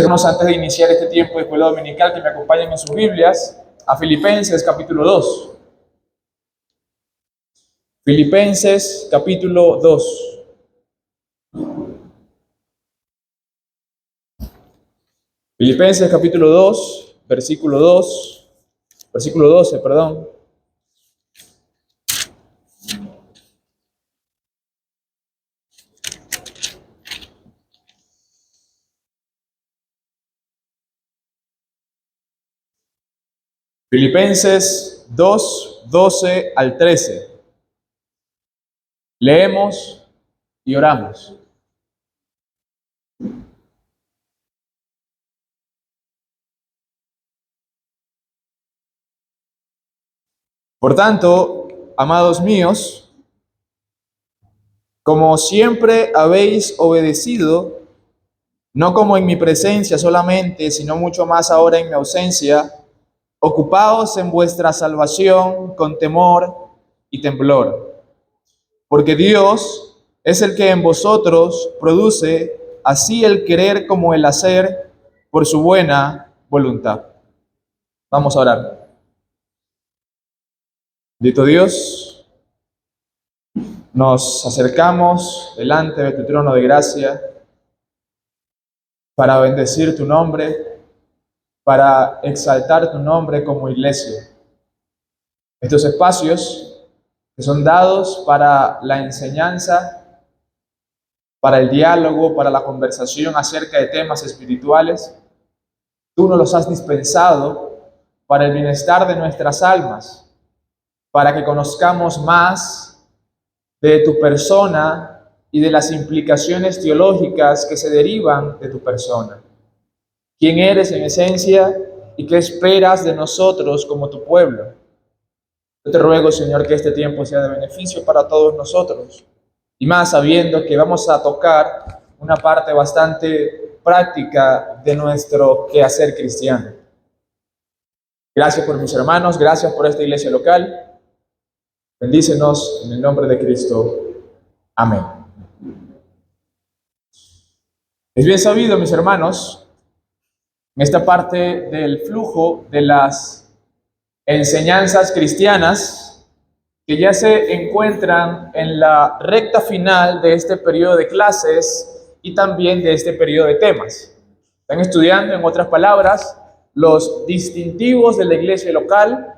Antes de iniciar este tiempo de escuela dominical, que me acompañen en sus Biblias a Filipenses capítulo 2. Filipenses capítulo 2. Filipenses capítulo 2, versículo 12, perdón. Filipenses 2, 12 al 13. Leemos y oramos. Por tanto, amados míos, como siempre habéis obedecido, no como en mi presencia solamente, sino mucho más ahora en mi ausencia, ocupaos en vuestra salvación con temor y temblor, porque Dios es el que en vosotros produce así el querer como el hacer por su buena voluntad. Vamos a orar. Bendito Dios, nos acercamos delante de tu trono de gracia para bendecir tu nombre, para exaltar tu nombre como iglesia. Estos espacios que son dados para la enseñanza, para el diálogo, para la conversación acerca de temas espirituales, tú nos los has dispensado para el bienestar de nuestras almas, para que conozcamos más de tu persona y de las implicaciones teológicas que se derivan de tu persona. ¿Quién eres en esencia y qué esperas de nosotros como tu pueblo? Yo te ruego, Señor, que este tiempo sea de beneficio para todos nosotros, y más sabiendo que vamos a tocar una parte bastante práctica de nuestro quehacer cristiano. Gracias por mis hermanos, gracias por esta iglesia local. Bendícenos en el nombre de Cristo. Amén. Es bien sabido, mis hermanos, en esta parte del flujo de las enseñanzas cristianas que ya se encuentran en la recta final de este periodo de clases y también de este periodo de temas. Están estudiando, en otras palabras, los distintivos de la iglesia local,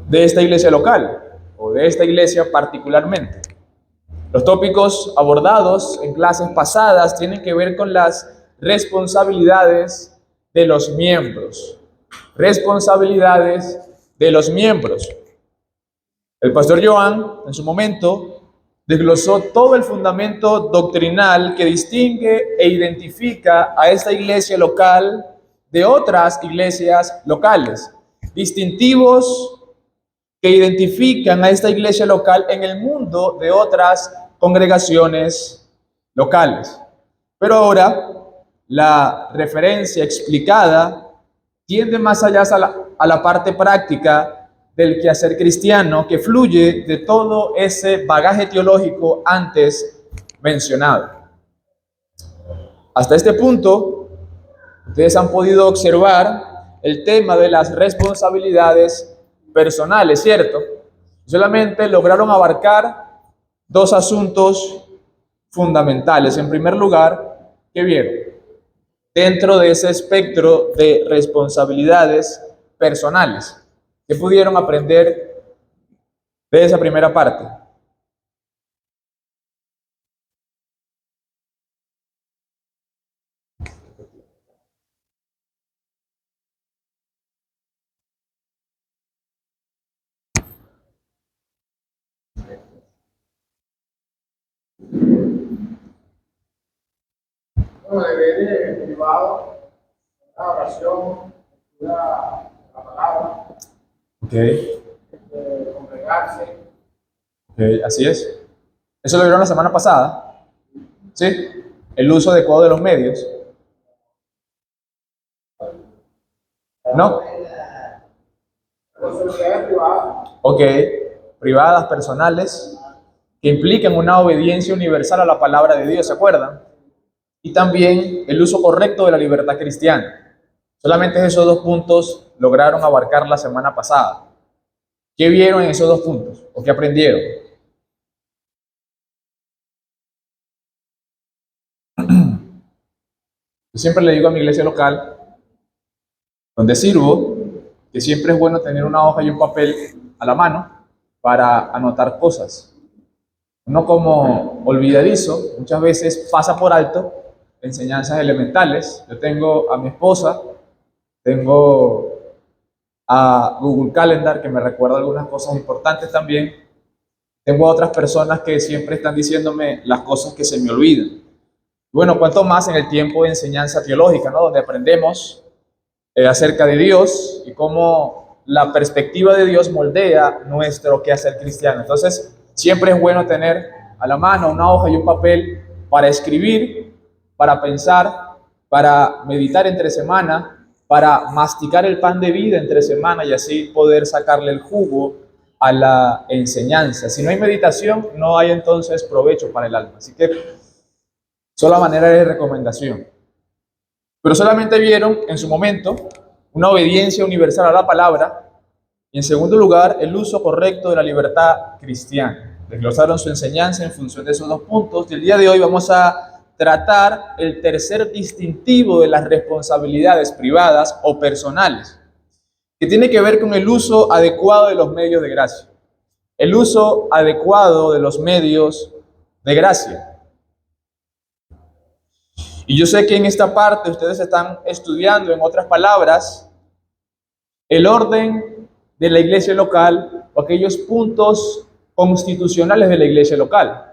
de esta iglesia local, o de esta iglesia particularmente. Los tópicos abordados en clases pasadas tienen que ver con las responsabilidades de los miembros. Responsabilidades de los miembros. El pastor Joan, en su momento, desglosó todo el fundamento doctrinal que distingue e identifica a esta iglesia local de otras iglesias locales. Distintivos que identifican a esta iglesia local en el mundo de otras congregaciones locales. Pero ahora, la referencia explicada tiende más allá a la parte práctica del quehacer cristiano que fluye de todo ese bagaje teológico antes mencionado. Hasta este punto, ustedes han podido observar el tema de las responsabilidades personales, ¿cierto? Solamente lograron abarcar dos asuntos fundamentales. En primer lugar, ¿qué vieron? Dentro de ese espectro de responsabilidades personales, ¿qué pudieron aprender de esa primera parte? Bueno, deber privado, la oración, la palabra, congregarse. Así es. Eso lo vieron la semana pasada. ¿Sí? El uso adecuado de los medios. ¿No? Responsabilidades privadas. Privadas, personales, que implican una obediencia universal a la palabra de Dios, ¿se acuerdan? y también el uso correcto de la libertad cristiana. Solamente esos dos puntos lograron abarcar la semana pasada. ¿Qué vieron en esos dos puntos? ¿O qué aprendieron? Yo siempre le digo a mi iglesia local, donde sirvo, que siempre es bueno tener una hoja y un papel a la mano para anotar cosas. Uno como olvidadizo muchas veces pasa por alto enseñanzas elementales. Yo tengo a mi esposa, tengo a Google Calendar que me recuerda algunas cosas importantes también. Tengo a otras personas que siempre están diciéndome las cosas que se me olvidan. Bueno, cuanto más en el tiempo de enseñanza teológica, ¿no? Donde aprendemos acerca de Dios y cómo la perspectiva de Dios moldea nuestro quehacer cristiano. Entonces, siempre es bueno tener a la mano una hoja y un papel para escribir, para pensar, para meditar entre semana, para masticar el pan de vida entre semana y así poder sacarle el jugo a la enseñanza. Si no hay meditación, no hay entonces provecho para el alma. Así que, sola manera de recomendación. Pero solamente vieron en su momento una obediencia universal a la palabra y en segundo lugar el uso correcto de la libertad cristiana. Desglosaron su enseñanza en función de esos dos puntos y el día de hoy vamos a tratar el tercer distintivo de las responsabilidades privadas o personales, que tiene que ver con el uso adecuado de los medios de gracia. El uso adecuado de los medios de gracia. Y yo sé que en esta parte ustedes están estudiando, en otras palabras, el orden de la iglesia local o aquellos puntos constitucionales de la iglesia local.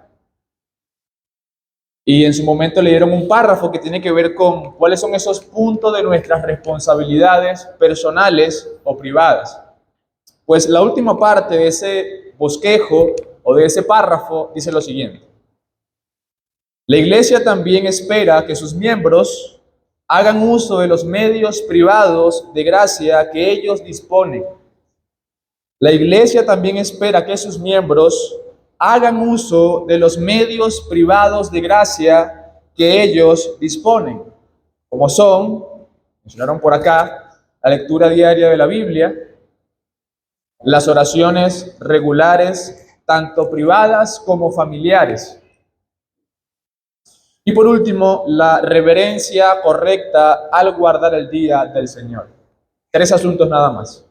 Y en su momento leyeron un párrafo que tiene que ver con cuáles son esos puntos de nuestras responsabilidades personales o privadas. Pues la última parte de ese bosquejo o de ese párrafo dice lo siguiente. La iglesia también espera que sus miembros hagan uso de los medios privados de gracia que ellos disponen. La iglesia también espera que sus miembros hagan uso de los medios privados de gracia que ellos disponen, como son, mencionaron por acá, la lectura diaria de la Biblia, las oraciones regulares, tanto privadas como familiares. Y por último, la reverencia correcta al guardar el día del Señor. 3 asuntos nada más.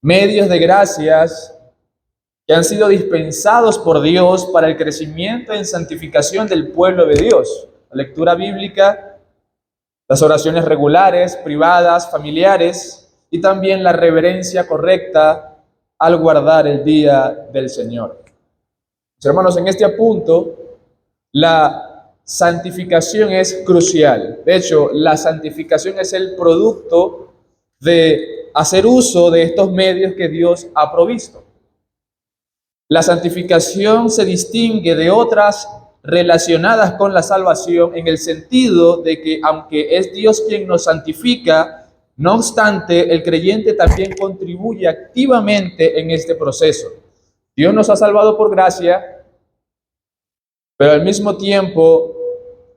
Medios de gracias que han sido dispensados por Dios para el crecimiento en santificación del pueblo de Dios. La lectura bíblica, las oraciones regulares, privadas, familiares y también la reverencia correcta al guardar el día del Señor. Mis hermanos, en este punto, la santificación es crucial. De hecho, la santificación es el producto de hacer uso de estos medios que Dios ha provisto. La santificación se distingue de otras relacionadas con la salvación en el sentido de que aunque es Dios quien nos santifica, no obstante, el creyente también contribuye activamente en este proceso. Dios nos ha salvado por gracia, pero al mismo tiempo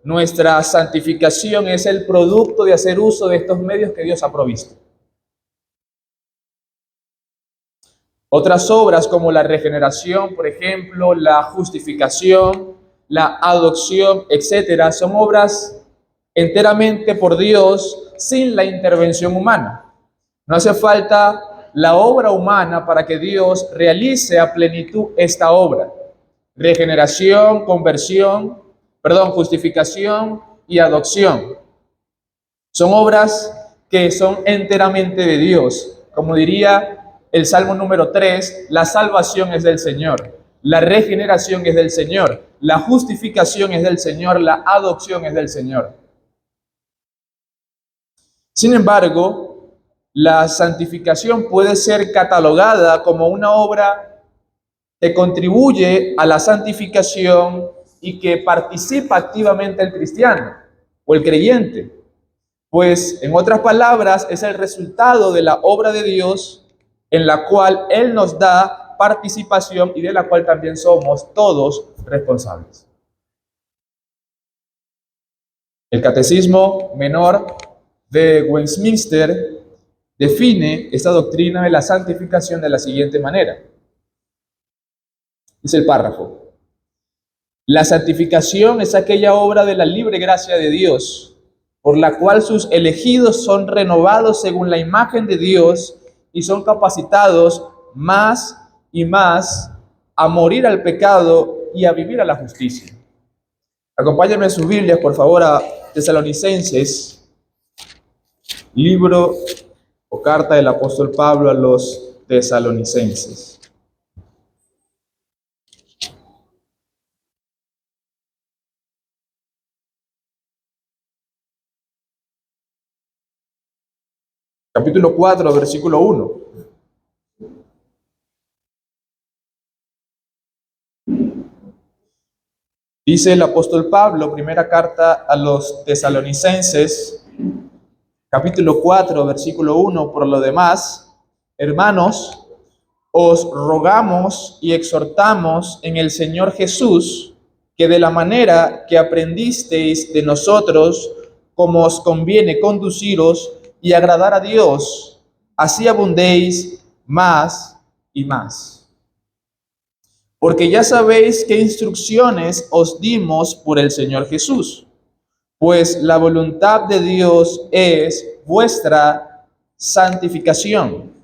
nuestra santificación es el producto de hacer uso de estos medios que Dios ha provisto. Otras obras como la regeneración, por ejemplo, la justificación, la adopción, etcétera, son obras enteramente por Dios sin la intervención humana. No hace falta la obra humana para que Dios realice a plenitud esta obra. Regeneración, justificación y adopción. Son obras que son enteramente de Dios. Como diría el Salmo número 3, la salvación es del Señor, la regeneración es del Señor, la justificación es del Señor, la adopción es del Señor. Sin embargo, la santificación puede ser catalogada como una obra que contribuye a la santificación y que participa activamente el cristiano o el creyente. Pues, en otras palabras, es el resultado de la obra de Dios en la cual Él nos da participación y de la cual también somos todos responsables. El Catecismo Menor de Westminster define esta doctrina de la santificación de la siguiente manera. Dice el párrafo: la santificación es aquella obra de la libre gracia de Dios, por la cual sus elegidos son renovados según la imagen de Dios y son capacitados más y más a morir al pecado y a vivir a la justicia. Acompáñenme en sus Biblias, por favor, a Tesalonicenses, libro o carta del apóstol Pablo a los tesalonicenses. Capítulo 4, versículo 1. Dice el apóstol Pablo, primera carta a los tesalonicenses, capítulo 4, versículo 1, por lo demás, hermanos, os rogamos y exhortamos en el Señor Jesús, que de la manera que aprendisteis de nosotros, como os conviene conduciros y agradar a Dios, así abundéis más y más. Porque ya sabéis qué instrucciones os dimos por el Señor Jesús, pues la voluntad de Dios es vuestra santificación.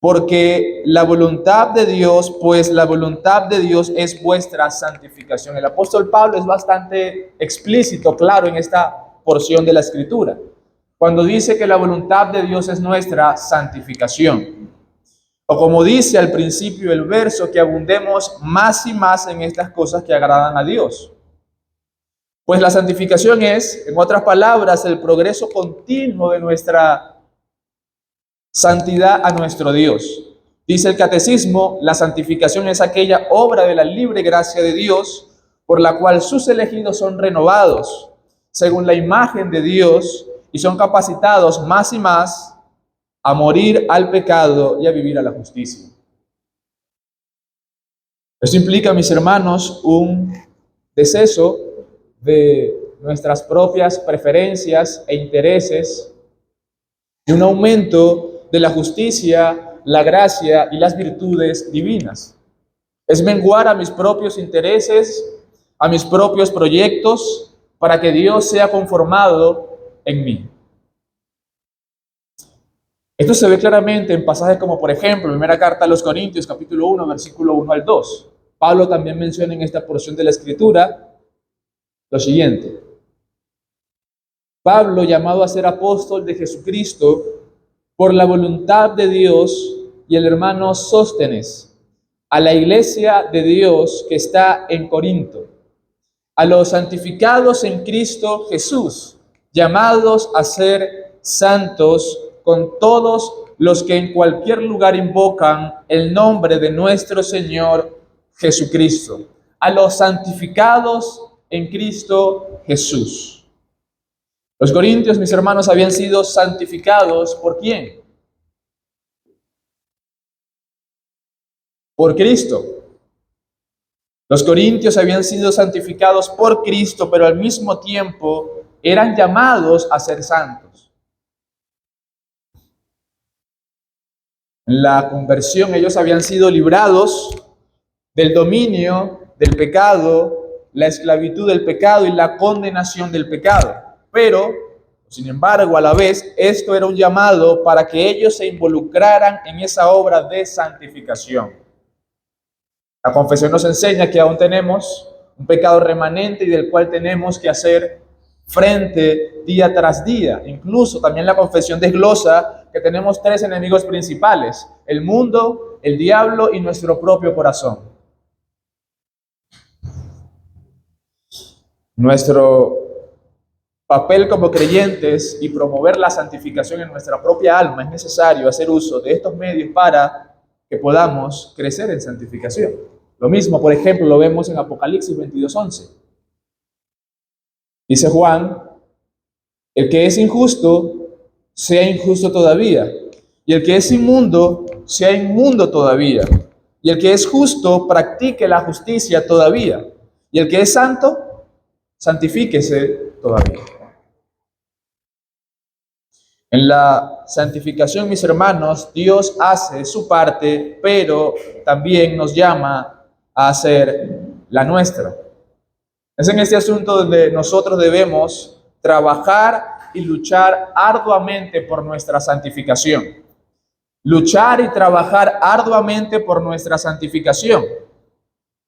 Porque la voluntad de Dios, pues la voluntad de Dios es vuestra santificación. El apóstol Pablo es bastante explícito, claro, en esta porción de la Escritura, cuando dice que la voluntad de Dios es nuestra santificación. O como dice al principio el verso, que abundemos más y más en estas cosas que agradan a Dios. Pues la santificación es, en otras palabras, el progreso continuo de nuestra santidad a nuestro Dios. Dice el Catecismo, la santificación es aquella obra de la libre gracia de Dios, por la cual sus elegidos son renovados según la imagen de Dios y son capacitados más y más a morir al pecado y a vivir a la justicia. Esto implica, mis hermanos, un deceso de nuestras propias preferencias e intereses y un aumento de la justicia, la gracia y las virtudes divinas. Es menguar a mis propios intereses, a mis propios proyectos, para que Dios sea conformado en mí. Esto se ve claramente en pasajes como, por ejemplo, primera carta a los Corintios, capítulo 1, versículo 1 al 2. Pablo también menciona en esta porción de la Escritura lo siguiente. Pablo, llamado a ser apóstol de Jesucristo por la voluntad de Dios, y el hermano Sóstenes, a la iglesia de Dios que está en Corinto, a los santificados en Cristo Jesús, llamados a ser santos, con todos los que en cualquier lugar invocan el nombre de nuestro Señor Jesucristo, a los santificados en Cristo Jesús. Los corintios, mis hermanos, habían sido santificados ¿por quién? Por Cristo. Los corintios habían sido santificados por Cristo, pero al mismo tiempo eran llamados a ser santos. En la conversión ellos habían sido librados del dominio del pecado, la esclavitud del pecado y la condenación del pecado. Pero, sin embargo, a la vez, esto era un llamado para que ellos se involucraran en esa obra de santificación. La confesión nos enseña que aún tenemos un pecado remanente y del cual tenemos que hacer frente día tras día. Incluso también la confesión desglosa que tenemos tres enemigos principales: el mundo, el diablo y nuestro propio corazón. Nuestro papel como creyentes y promover la santificación en nuestra propia alma, es necesario hacer uso de estos medios para que podamos crecer en santificación. Lo mismo, por ejemplo, lo vemos en Apocalipsis 22:11. Dice Juan: el que es injusto, sea injusto todavía, y el que es inmundo, sea inmundo todavía, y el que es justo, practique la justicia todavía, y el que es santo, santifíquese todavía. En la santificación, mis hermanos, Dios hace su parte, pero también nos llama a hacer la nuestra. Es en este asunto donde nosotros debemos trabajar y luchar arduamente por nuestra santificación. Luchar y trabajar arduamente por nuestra santificación.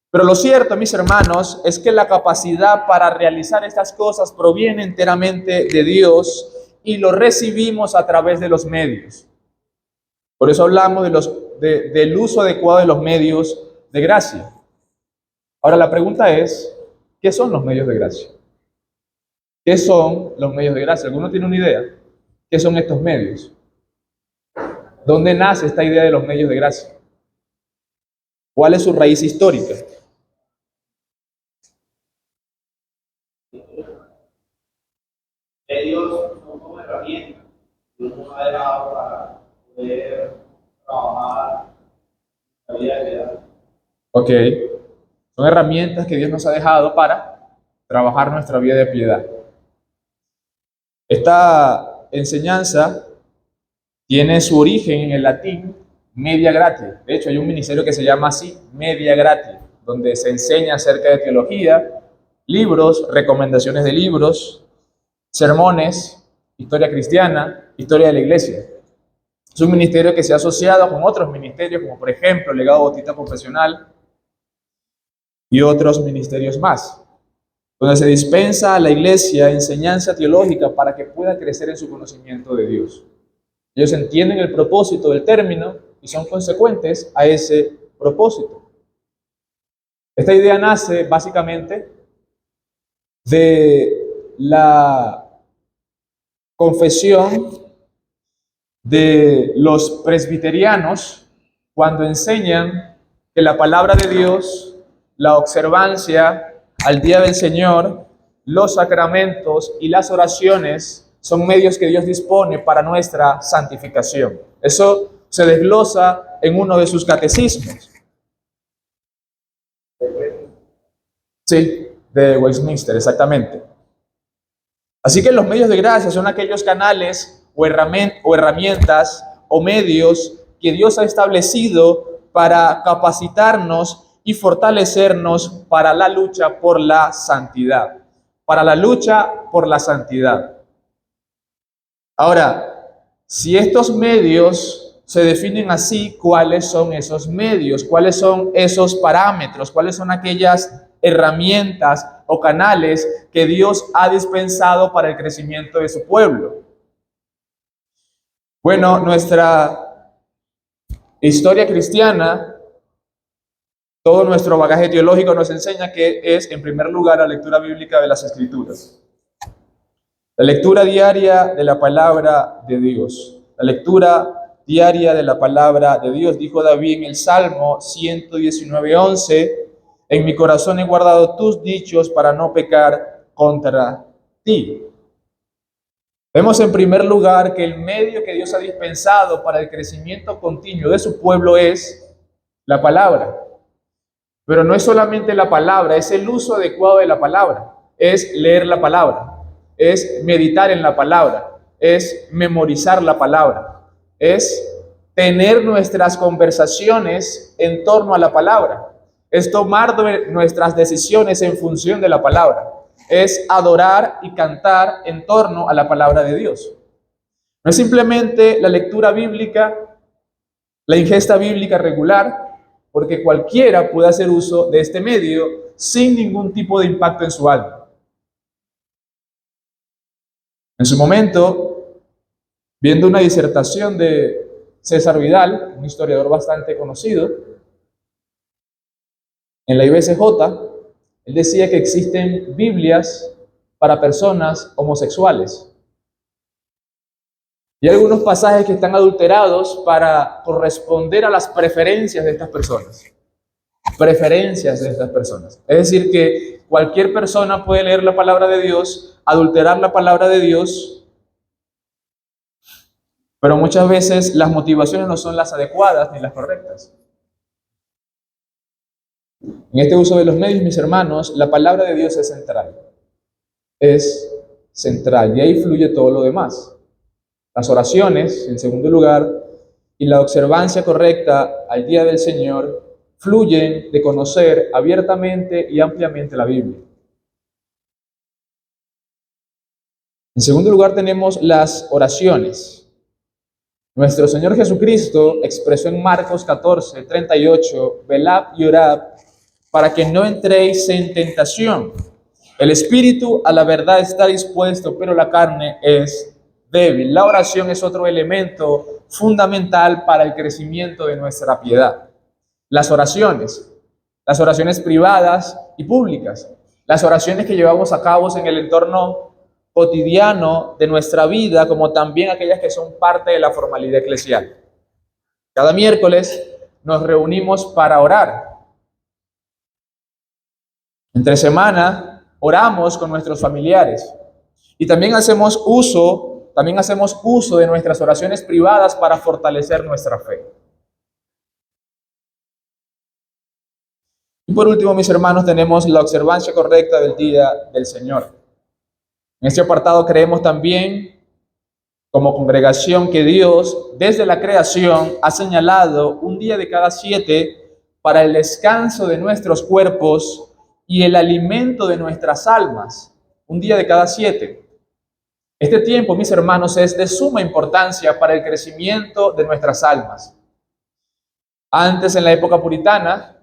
Pero lo cierto, mis hermanos, es que la capacidad para realizar estas cosas proviene enteramente de Dios y lo recibimos a través de los medios. Por eso hablamos del uso adecuado de los medios de gracia. Ahora la pregunta es, ¿qué son los medios de gracia? ¿Qué son los medios de gracia? ¿Alguno tiene una idea? ¿Qué son estos medios? ¿Dónde nace esta idea de los medios de gracia? ¿Cuál es su raíz histórica? Medios son como herramientas que uno ha dejado para poder trabajar la vida de vida. Ok, son herramientas que Dios nos ha dejado para trabajar nuestra vida de piedad. Esta enseñanza tiene su origen en el latín media gratia. De hecho, hay un ministerio que se llama así, Media Gratia, donde se enseña acerca de teología, libros, recomendaciones de libros, sermones, historia cristiana, historia de la iglesia. Es un ministerio que se ha asociado con otros ministerios, como por ejemplo el Legado Bautista Confesional y otros ministerios más, donde se dispensa a la iglesia enseñanza teológica para que pueda crecer en su conocimiento de Dios. Ellos entienden el propósito del término y son consecuentes a ese propósito. Esta idea nace básicamente de la confesión de los presbiterianos cuando enseñan que la palabra de Dios, la observancia al día del Señor, los sacramentos y las oraciones son medios que Dios dispone para nuestra santificación. Eso se desglosa en uno de sus catecismos. Sí, de Westminster, exactamente. Así que los medios de gracia son aquellos canales o herramientas o medios que Dios ha establecido para capacitarnos y fortalecernos para la lucha por la santidad. Para la lucha por la santidad. Ahora, si estos medios se definen así, ¿cuáles son esos medios? ¿Cuáles son esos parámetros? ¿Cuáles son aquellas herramientas o canales que Dios ha dispensado para el crecimiento de su pueblo? Bueno, nuestra historia cristiana, todo nuestro bagaje teológico nos enseña que es, en primer lugar, la lectura bíblica de las Escrituras. La lectura diaria de la palabra de Dios. La lectura diaria de la palabra de Dios. Dijo David en el Salmo 119:11, en mi corazón he guardado tus dichos para no pecar contra ti. Vemos en primer lugar que el medio que Dios ha dispensado para el crecimiento continuo de su pueblo es la palabra. Pero no es solamente la palabra, es el uso adecuado de la palabra. Es leer la palabra, es meditar en la palabra, es memorizar la palabra, es tener nuestras conversaciones en torno a la palabra, es tomar nuestras decisiones en función de la palabra, es adorar y cantar en torno a la palabra de Dios. No es simplemente la lectura bíblica, la ingesta bíblica regular, porque cualquiera puede hacer uso de este medio sin ningún tipo de impacto en su alma. En su momento, viendo una disertación de César Vidal, un historiador bastante conocido, en la IBCJ, él decía que existen Biblias para personas homosexuales. Y hay algunos pasajes que están adulterados para corresponder a las preferencias de estas personas. Preferencias de estas personas. Es decir, que cualquier persona puede leer la palabra de Dios, adulterar la palabra de Dios, pero muchas veces las motivaciones no son las adecuadas ni las correctas. En este uso de los medios, mis hermanos, la palabra de Dios es central. Es central. De ahí fluye todo lo demás. Las oraciones, en segundo lugar, y la observancia correcta al día del Señor fluyen de conocer abiertamente y ampliamente la Biblia. En segundo lugar tenemos las oraciones. Nuestro Señor Jesucristo expresó en Marcos 14, 38, velad y orad para que no entréis en tentación. El espíritu a la verdad está dispuesto, pero la carne es débil. La oración es otro elemento fundamental para el crecimiento de nuestra piedad. Las oraciones privadas y públicas, las oraciones que llevamos a cabo en el entorno cotidiano de nuestra vida, como también aquellas que son parte de la formalidad eclesial. Cada miércoles nos reunimos para orar. Entre semana oramos con nuestros familiares y también hacemos uso de nuestras oraciones privadas para fortalecer nuestra fe. Y por último, mis hermanos, tenemos la observancia correcta del día del Señor. En este apartado creemos también, como congregación, que Dios, desde la creación, ha señalado un día de cada 7 para el descanso de nuestros cuerpos y el alimento de nuestras almas. Un día de cada 7. Este tiempo, mis hermanos, es de suma importancia para el crecimiento de nuestras almas. Antes, en la época puritana,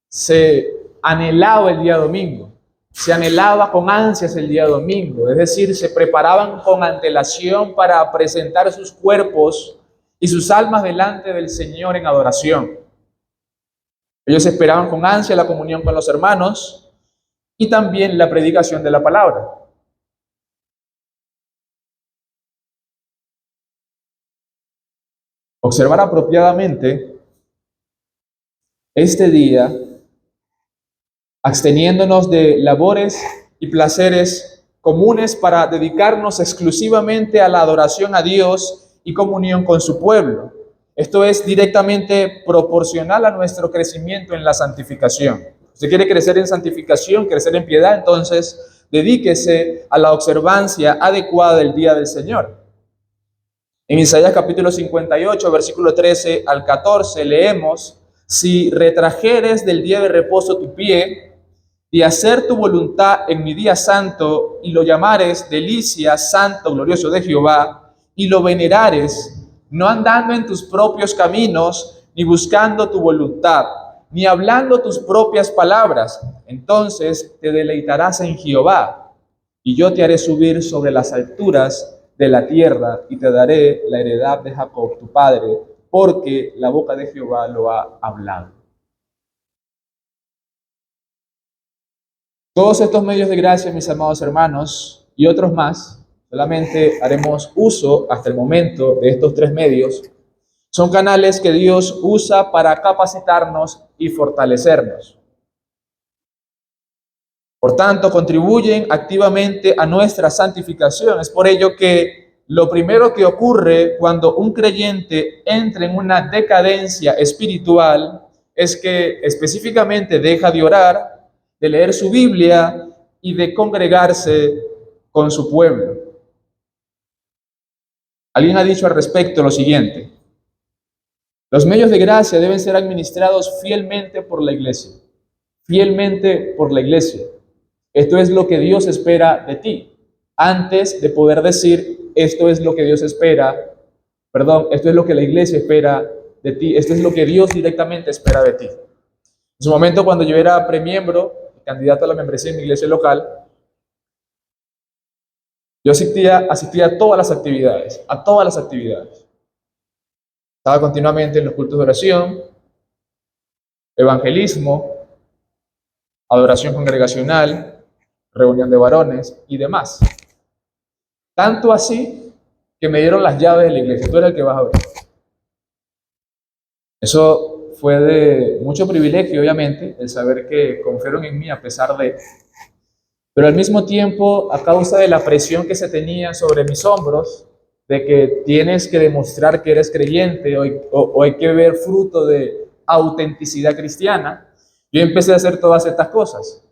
se anhelaba el día domingo. Se anhelaba con ansias el día domingo, es decir, se preparaban con antelación para presentar sus cuerpos y sus almas delante del Señor en adoración. Ellos esperaban con ansia la comunión con los hermanos y también la predicación de la palabra. Observar apropiadamente este día, absteniéndonos de labores y placeres comunes para dedicarnos exclusivamente a la adoración a Dios y comunión con su pueblo. Esto es directamente proporcional a nuestro crecimiento en la santificación. Si quiere crecer en santificación, crecer en piedad, entonces dedíquese a la observancia adecuada del día del Señor. En Isaías capítulo 58, versículo 13 al 14, leemos: si retrajeres del día de reposo tu pie, de hacer tu voluntad en mi día santo, y lo llamares delicia, santo, glorioso de Jehová, y lo venerares, no andando en tus propios caminos, ni buscando tu voluntad, ni hablando tus propias palabras, entonces te deleitarás en Jehová, y yo te haré subir sobre las alturas de la tierra, y te daré la heredad de Jacob tu padre, porque la boca de Jehová lo ha hablado. Todos estos medios de gracia, mis amados hermanos, y otros más, solamente haremos uso hasta el momento de estos 3 medios. Son canales que Dios usa para capacitarnos y fortalecernos. Por tanto, contribuyen activamente a nuestra santificación. Es por ello que lo primero que ocurre cuando un creyente entra en una decadencia espiritual es que específicamente deja de orar, de leer su Biblia y de congregarse con su pueblo. Alguien ha dicho al respecto lo siguiente: los medios de gracia deben ser administrados fielmente por la iglesia. Fielmente por la iglesia. Esto es lo que Dios espera de ti. Antes de poder decir, esto es lo que Dios espera, esto es lo que la iglesia espera de ti, esto es lo que Dios directamente espera de ti. En su momento, cuando yo era premiembro, candidato a la membresía en mi iglesia local, yo asistía a todas las actividades, Estaba continuamente en los cultos de oración, evangelismo, adoración congregacional, reunión de varones y demás. Tanto así que me dieron las llaves de la iglesia. Tú eres el que vas a ver. Eso fue de mucho privilegio, obviamente, el saber que confiaron en mí a pesar de... Pero al mismo tiempo, a causa de la presión que se tenía sobre mis hombros, de que tienes que demostrar que eres creyente o hay que ver fruto de autenticidad cristiana, yo empecé a hacer todas estas cosas.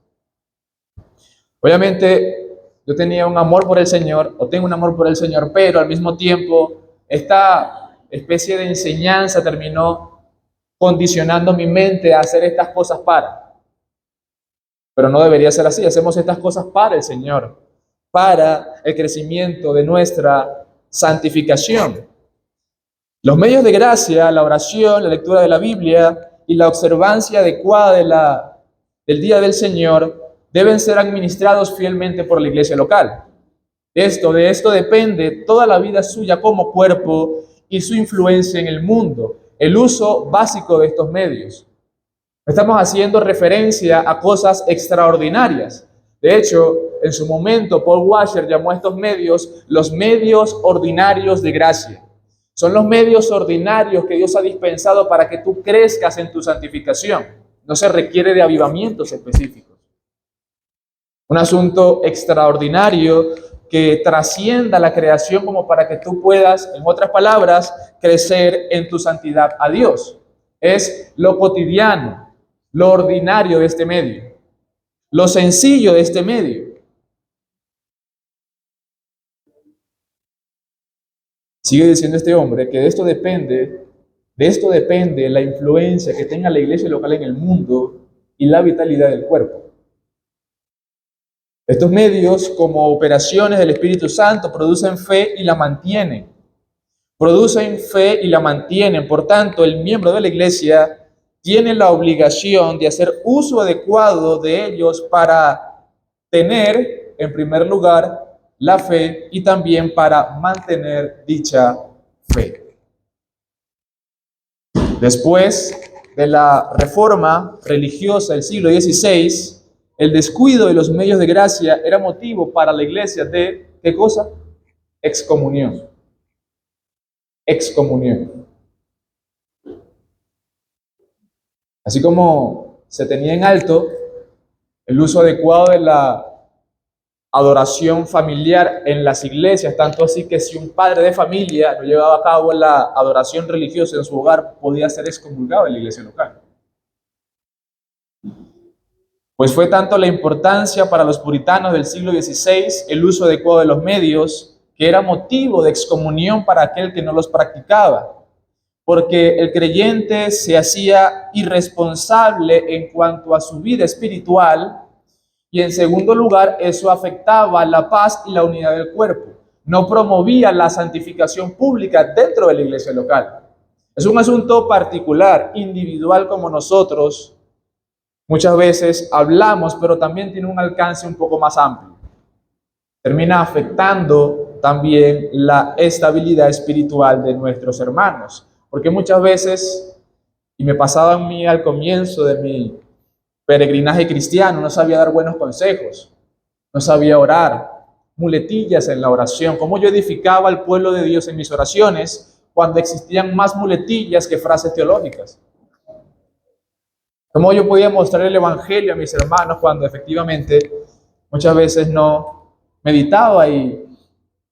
Obviamente, yo tenía un amor por el Señor, o tengo un amor por el Señor, pero al mismo tiempo esta especie de enseñanza terminó condicionando mi mente a hacer estas cosas para. Pero no debería ser así, hacemos estas cosas para el Señor, para el crecimiento de nuestra santificación. Los medios de gracia, la oración, la lectura de la Biblia y la observancia adecuada del día del Señor deben ser administrados fielmente por la iglesia local. De esto depende toda la vida suya como cuerpo y su influencia en el mundo, el uso básico de estos medios. Estamos haciendo referencia a cosas extraordinarias. De hecho, en su momento, Paul Washer llamó a estos medios los medios ordinarios de gracia. Son los medios ordinarios que Dios ha dispensado para que tú crezcas en tu santificación. No se requiere de avivamientos específicos. Un asunto extraordinario que trascienda la creación como para que tú puedas, en otras palabras, crecer en tu santidad a Dios. Es lo cotidiano, lo ordinario de este medio, lo sencillo de este medio. Sigue diciendo este hombre que de esto depende la influencia que tenga la iglesia local en el mundo y la vitalidad del cuerpo. Estos medios, como operaciones del Espíritu Santo, producen fe y la mantienen. Producen fe y la mantienen. Por tanto, el miembro de la iglesia tiene la obligación de hacer uso adecuado de ellos para tener, en primer lugar, la fe y también para mantener dicha fe. Después de la reforma religiosa del siglo XVI, el descuido de los medios de gracia era motivo para la iglesia de, ¿qué cosa? Excomunión. Excomunión. Así como se tenía en alto el uso adecuado de la adoración familiar en las iglesias, tanto así que si un padre de familia no llevaba a cabo la adoración religiosa en su hogar, podía ser excomulgado en la iglesia local. Pues fue tanto la importancia para los puritanos del siglo XVI el uso adecuado de los medios, que era motivo de excomunión para aquel que no los practicaba, porque el creyente se hacía irresponsable en cuanto a su vida espiritual, y en segundo lugar, eso afectaba la paz y la unidad del cuerpo. No promovía la santificación pública dentro de la iglesia local. Es un asunto particular, individual como nosotros. Muchas veces hablamos, pero también tiene un alcance un poco más amplio. Termina afectando también la estabilidad espiritual de nuestros hermanos. Porque muchas veces, y me pasaba a mí al comienzo de mi peregrinaje cristiano, no sabía dar buenos consejos, no sabía orar, muletillas en la oración, cómo yo edificaba al pueblo de Dios en mis oraciones cuando existían más muletillas que frases teológicas. Cómo yo podía mostrar el evangelio a mis hermanos cuando efectivamente muchas veces no meditaba y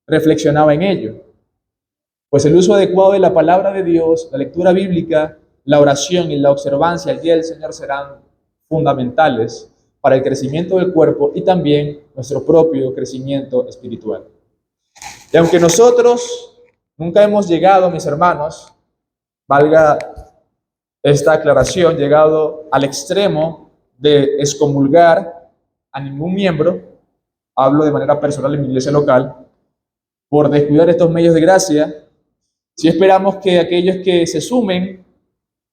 reflexionaba en ello. Pues el uso adecuado de la palabra de Dios, la lectura bíblica, la oración y la observancia al día del Señor serán fundamentales para el crecimiento del cuerpo y también nuestro propio crecimiento espiritual. Y aunque nosotros nunca hemos llegado, mis hermanos, valga esta aclaración, llegado al extremo de excomulgar a ningún miembro, hablo de manera personal en mi iglesia local, por descuidar estos medios de gracia, sí esperamos que aquellos que se sumen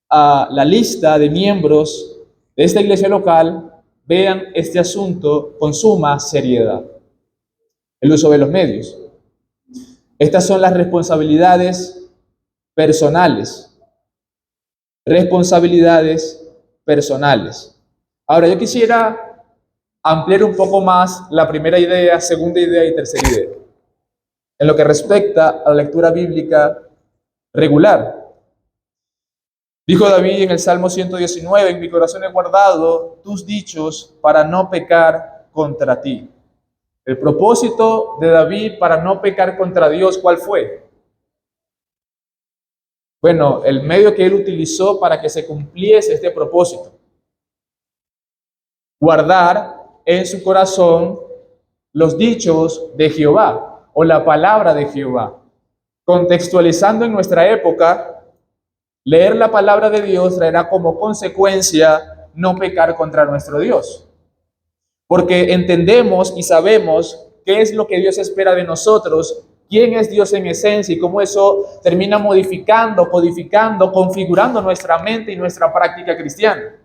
a la lista de miembros de esta iglesia local vean este asunto con suma seriedad. El uso de los medios. Estas son las responsabilidades personales. Responsabilidades personales. Ahora, yo quisiera ampliar un poco más la primera idea, segunda idea y tercera idea, en lo que respecta a la lectura bíblica regular. Dijo David en el Salmo 119, en mi corazón he guardado tus dichos para no pecar contra ti. El propósito de David para no pecar contra Dios, ¿cuál fue? Bueno, el medio que él utilizó para que se cumpliese este propósito. Guardar en su corazón los dichos de Jehová o la palabra de Jehová. Contextualizando en nuestra época, leer la palabra de Dios traerá como consecuencia no pecar contra nuestro Dios. Porque entendemos y sabemos qué es lo que Dios espera de nosotros, quién es Dios en esencia y cómo eso termina modificando, codificando, configurando nuestra mente y nuestra práctica cristiana.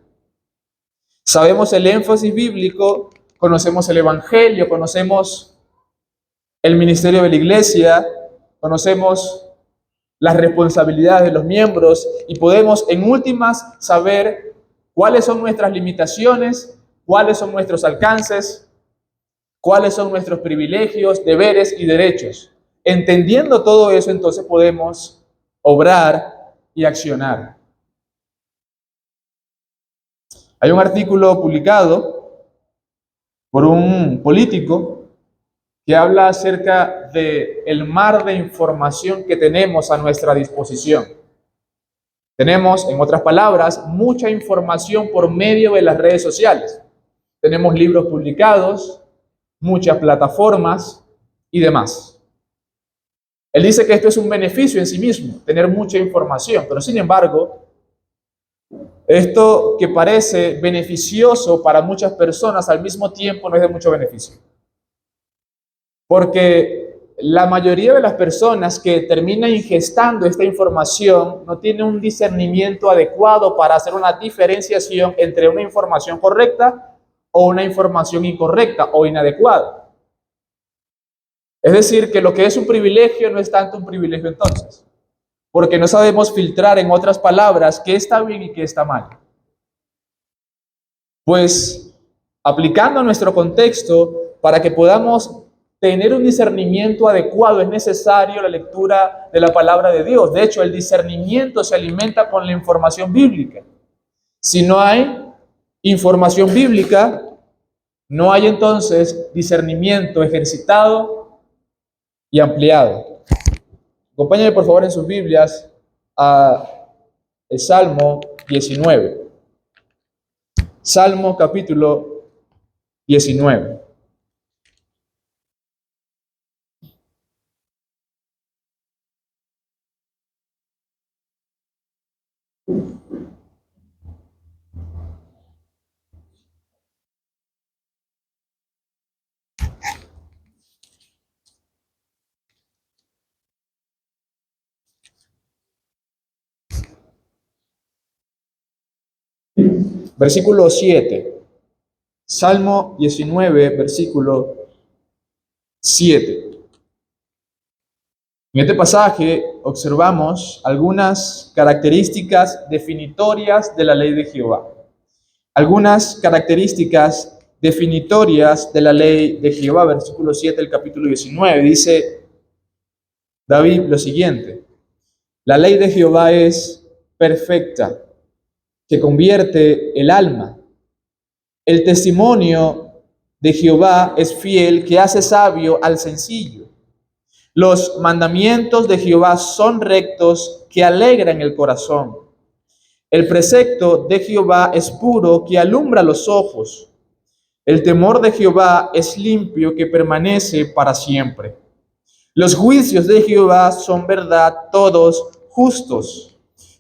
Sabemos el énfasis bíblico, conocemos el Evangelio, conocemos el ministerio de la iglesia, conocemos las responsabilidades de los miembros y podemos en últimas saber cuáles son nuestras limitaciones, cuáles son nuestros alcances, cuáles son nuestros privilegios, deberes y derechos. Entendiendo todo eso, entonces podemos obrar y accionar. Hay un artículo publicado por un político que habla acerca del mar de información que tenemos a nuestra disposición. Tenemos, en otras palabras, mucha información por medio de las redes sociales. Tenemos libros publicados, muchas plataformas y demás. Él dice que esto es un beneficio en sí mismo, tener mucha información, pero sin embargo, esto que parece beneficioso para muchas personas al mismo tiempo no es de mucho beneficio. Porque la mayoría de las personas que terminan ingestando esta información no tienen un discernimiento adecuado para hacer una diferenciación entre una información correcta o una información incorrecta o inadecuada. Es decir, que lo que es un privilegio no es tanto un privilegio entonces, porque no sabemos filtrar, en otras palabras, qué está bien y qué está mal. Pues, aplicando nuestro contexto, para que podamos tener un discernimiento adecuado, es necesario la lectura de la palabra de Dios. De hecho, el discernimiento se alimenta con la información bíblica. Si no hay información bíblica, no hay entonces discernimiento ejercitado y ampliado. Acompáñenme por favor en sus Biblias a el Salmo 19. Salmo capítulo 19. Versículo 7. Salmo 19, versículo 7. En este pasaje observamos algunas características definitorias de la ley de Jehová. Algunas características definitorias de la ley de Jehová. Versículo 7 del capítulo 19. Dice David lo siguiente: la ley de Jehová es perfecta, que convierte el alma. El testimonio de Jehová es fiel, que hace sabio al sencillo. Los mandamientos de Jehová son rectos, que alegran el corazón. El precepto de Jehová es puro, que alumbra los ojos. El temor de Jehová es limpio, que permanece para siempre. Los juicios de Jehová son verdad, todos justos.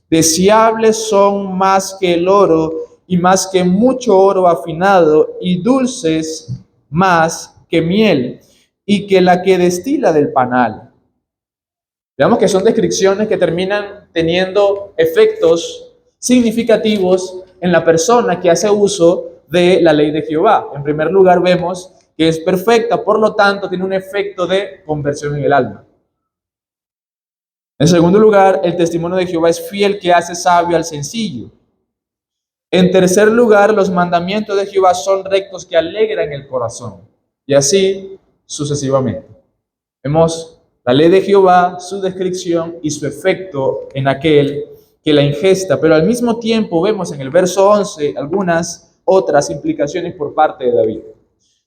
Deseables son más que el oro y más que mucho oro afinado, y dulces más que miel y que la que destila del panal. Veamos que son descripciones que terminan teniendo efectos significativos en la persona que hace uso de la ley de Jehová. En primer lugar, vemos que es perfecta, por lo tanto, tiene un efecto de conversión en el alma. En segundo lugar, el testimonio de Jehová es fiel, que hace sabio al sencillo. En tercer lugar, los mandamientos de Jehová son rectos, que alegran el corazón. Y así sucesivamente. Vemos la ley de Jehová, su descripción y su efecto en aquel que la ingesta. Pero al mismo tiempo vemos en el verso 11 algunas otras implicaciones por parte de David.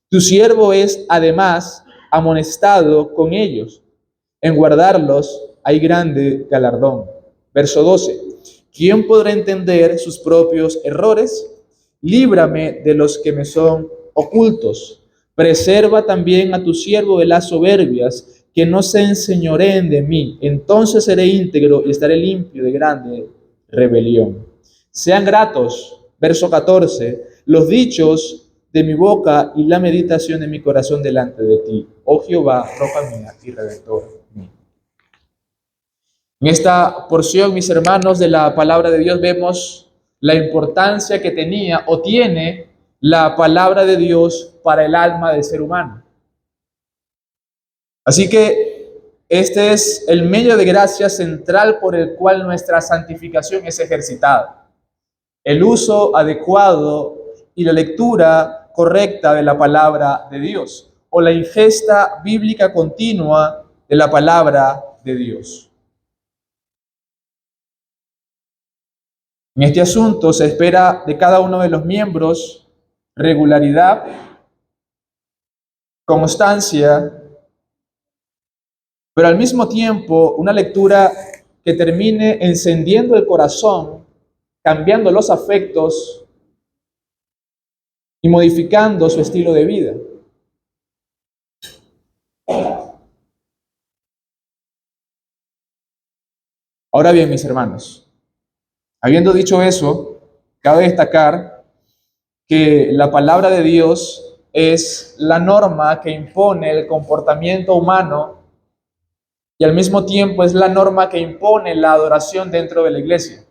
Tu siervo es además amonestado con ellos. En guardarlos hay grande galardón. Verso 12. ¿Quién podrá entender sus propios errores? Líbrame de los que me son ocultos. Preserva también a tu siervo de las soberbias, que no se enseñoreen de mí. Entonces seré íntegro y estaré limpio de grande rebelión. Sean gratos, verso 14, los dichos de mi boca y la meditación de mi corazón delante de ti, oh Jehová, roca mía y redentor mío. En esta porción, mis hermanos, de la palabra de Dios vemos la importancia que tenía o tiene la palabra de Dios para el alma del ser humano. Así que este es el medio de gracia central por el cual nuestra santificación es ejercitada. El uso adecuado y la lectura correcta de la palabra de Dios, o la ingesta bíblica continua de la palabra de Dios. En este asunto se espera de cada uno de los miembros regularidad, constancia, pero al mismo tiempo una lectura que termine encendiendo el corazón, cambiando los afectos y modificando su estilo de vida. Ahora bien, mis hermanos, habiendo dicho eso, cabe destacar que la palabra de Dios es la norma que impone el comportamiento humano y al mismo tiempo es la norma que impone la adoración dentro de la iglesia.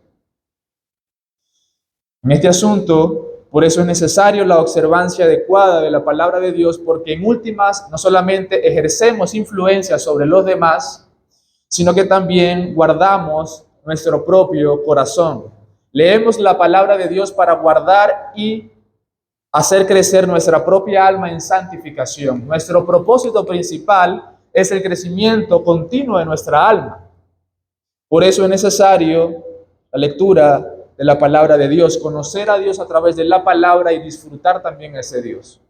En este asunto, por eso es necesario la observancia adecuada de la palabra de Dios, porque en últimas no solamente ejercemos influencia sobre los demás, sino que también guardamos nuestro propio corazón. Leemos la palabra de Dios para guardar y hacer crecer nuestra propia alma en santificación. Nuestro propósito principal es el crecimiento continuo de nuestra alma. Por eso es necesario la lectura de la palabra de Dios, conocer a Dios a través de la palabra y disfrutar también a ese Dios.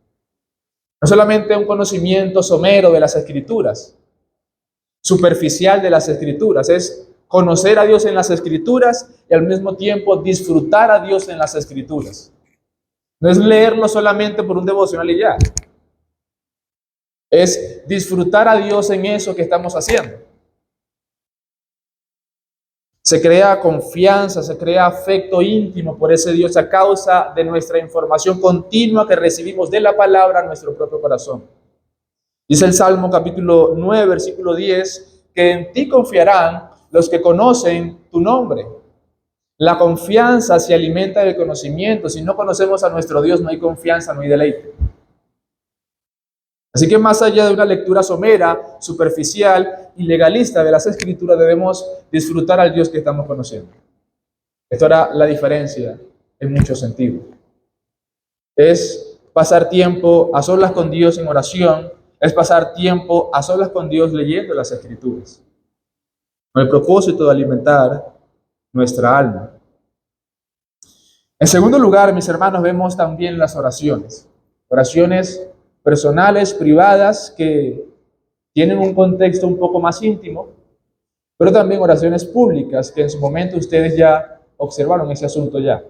No solamente un conocimiento somero de las Escrituras, superficial de las Escrituras, es conocer a Dios en las Escrituras y al mismo tiempo disfrutar a Dios en las Escrituras. No es leerlo solamente por un devocional y ya. Es disfrutar a Dios en eso que estamos haciendo. Se crea confianza, se crea afecto íntimo por ese Dios a causa de nuestra información continua que recibimos de la palabra a nuestro propio corazón. Dice el Salmo capítulo 9, versículo 10, que en ti confiarán los que conocen tu nombre. La confianza se alimenta del conocimiento. Si no conocemos a nuestro Dios, no hay confianza, no hay deleite. Así que más allá de una lectura somera, superficial y legalista de las Escrituras, debemos disfrutar al Dios que estamos conociendo. Esto hará la diferencia en muchos sentidos. Es pasar tiempo a solas con Dios en oración, es pasar tiempo a solas con Dios leyendo las Escrituras, con el propósito de alimentar nuestra alma. En segundo lugar, mis hermanos, vemos también las oraciones. Oraciones personales, privadas, que tienen un contexto un poco más íntimo, pero también oraciones públicas, que en su momento ustedes ya observaron ese asunto ya.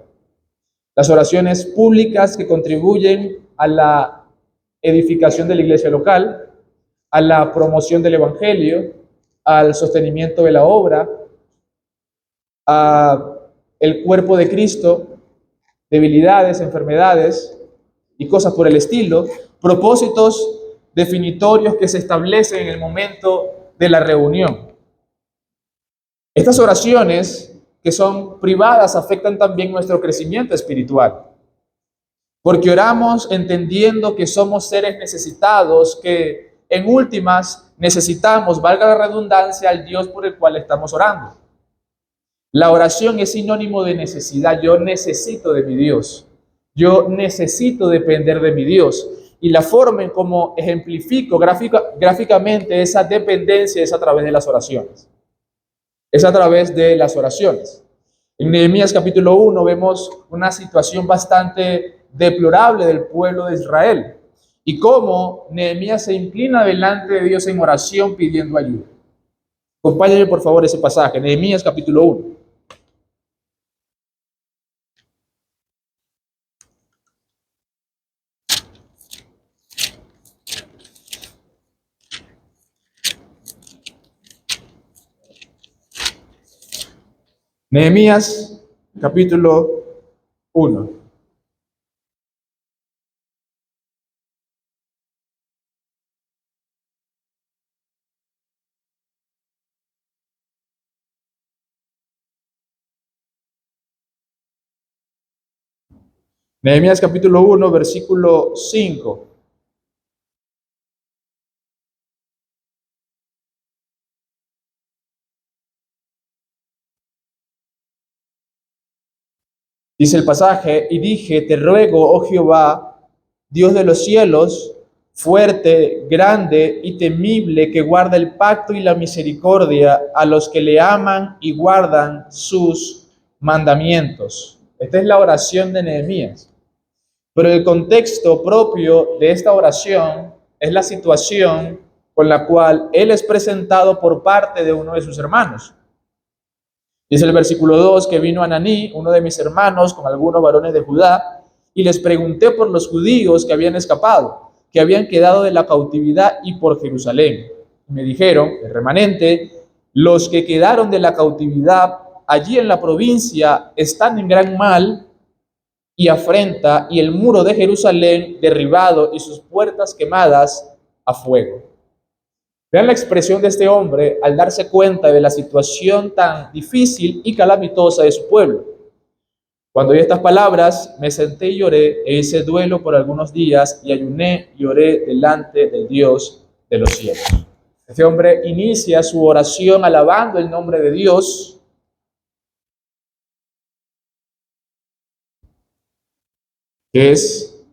Las oraciones públicas que contribuyen a la edificación de la iglesia local, a la promoción del evangelio, al sostenimiento de la obra, a el cuerpo de Cristo, debilidades, enfermedades y cosas por el estilo, propósitos definitorios que se establecen en el momento de la reunión. Estas oraciones que son privadas afectan también nuestro crecimiento espiritual, porque oramos entendiendo que somos seres necesitados, que en últimas necesitamos, valga la redundancia, al Dios por el cual estamos orando. La oración es sinónimo de necesidad. Yo necesito de mi Dios. Yo necesito depender de mi Dios. Y la forma en cómo ejemplifico gráficamente esa dependencia es a través de las oraciones. Es a través de las oraciones. En Nehemías capítulo 1 vemos una situación bastante deplorable del pueblo de Israel y cómo Nehemías se inclina delante de Dios en oración pidiendo ayuda. Acompáñame por favor ese pasaje, Nehemías capítulo 1. Nehemías capítulo 1. Nehemías capítulo 1, versículo 5. Dice el pasaje, y dije, te ruego, oh Jehová, Dios de los cielos, fuerte, grande y temible, que guarda el pacto y la misericordia a los que le aman y guardan sus mandamientos. Esta es la oración de Nehemías. Pero el contexto propio de esta oración es la situación con la cual él es presentado por parte de uno de sus hermanos. Dice el versículo 2 que vino Ananí, uno de mis hermanos, con algunos varones de Judá, y les pregunté por los judíos que habían escapado, que habían quedado de la cautividad y por Jerusalén. Y me dijeron, el remanente, los que quedaron de la cautividad allí en la provincia están en gran mal y afrenta, y el muro de Jerusalén derribado y sus puertas quemadas a fuego. Vean la expresión de este hombre al darse cuenta de la situación tan difícil y calamitosa de su pueblo. Cuando oí estas palabras, me senté y lloré e hice duelo por algunos días y ayuné y oré delante del Dios de los cielos. Este hombre inicia su oración alabando el nombre de Dios, que es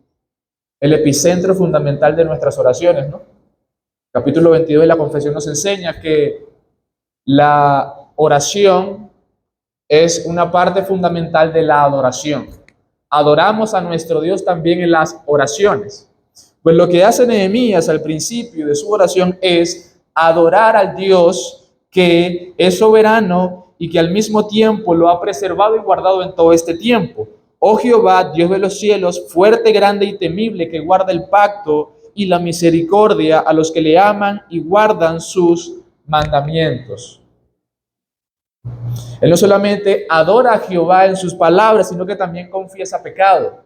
el epicentro fundamental de nuestras oraciones, ¿no? Capítulo 22 de la Confesión nos enseña que la oración es una parte fundamental de la adoración. Adoramos a nuestro Dios también en las oraciones. Pues lo que hace Nehemías al principio de su oración es adorar al Dios que es soberano y que al mismo tiempo lo ha preservado y guardado en todo este tiempo. Oh Jehová, Dios de los cielos, fuerte, grande y temible, que guarda el pacto y la misericordia a los que le aman y guardan sus mandamientos. Él no solamente adora a Jehová en sus palabras, sino que también confiesa pecado.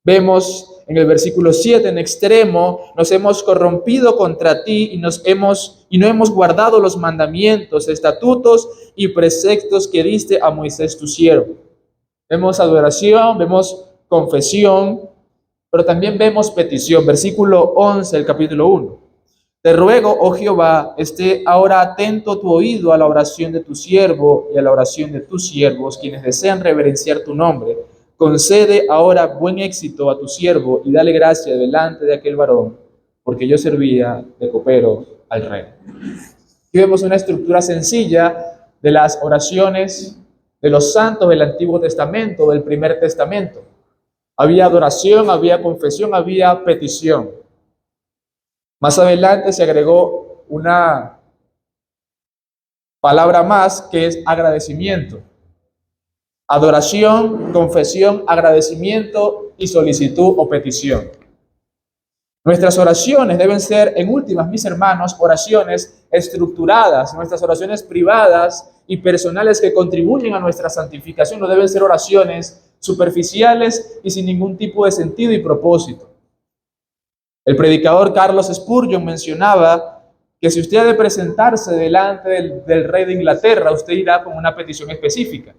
Vemos en el versículo 7, en extremo, nos hemos corrompido contra ti y no hemos guardado los mandamientos, estatutos y preceptos que diste a Moisés tu siervo. Vemos adoración, vemos confesión, pero también vemos petición. Versículo 11 del capítulo 1. Te ruego, oh Jehová, esté ahora atento tu oído a la oración de tu siervo y a la oración de tus siervos, quienes desean reverenciar tu nombre. Concede ahora buen éxito a tu siervo y dale gracia delante de aquel varón, porque yo servía de copero al rey. Aquí vemos una estructura sencilla de las oraciones de los santos del Antiguo Testamento, del Primer Testamento. Había adoración, había confesión, había petición. Más adelante se agregó una palabra más que es agradecimiento. Adoración, confesión, agradecimiento y solicitud o petición. Nuestras oraciones deben ser, en últimas, mis hermanos, oraciones estructuradas. Nuestras oraciones privadas y personales que contribuyen a nuestra santificación no deben ser oraciones superficiales y sin ningún tipo de sentido y propósito. El predicador Carlos Spurgeon mencionaba que si usted ha de presentarse delante del rey de Inglaterra, usted irá con una petición específica.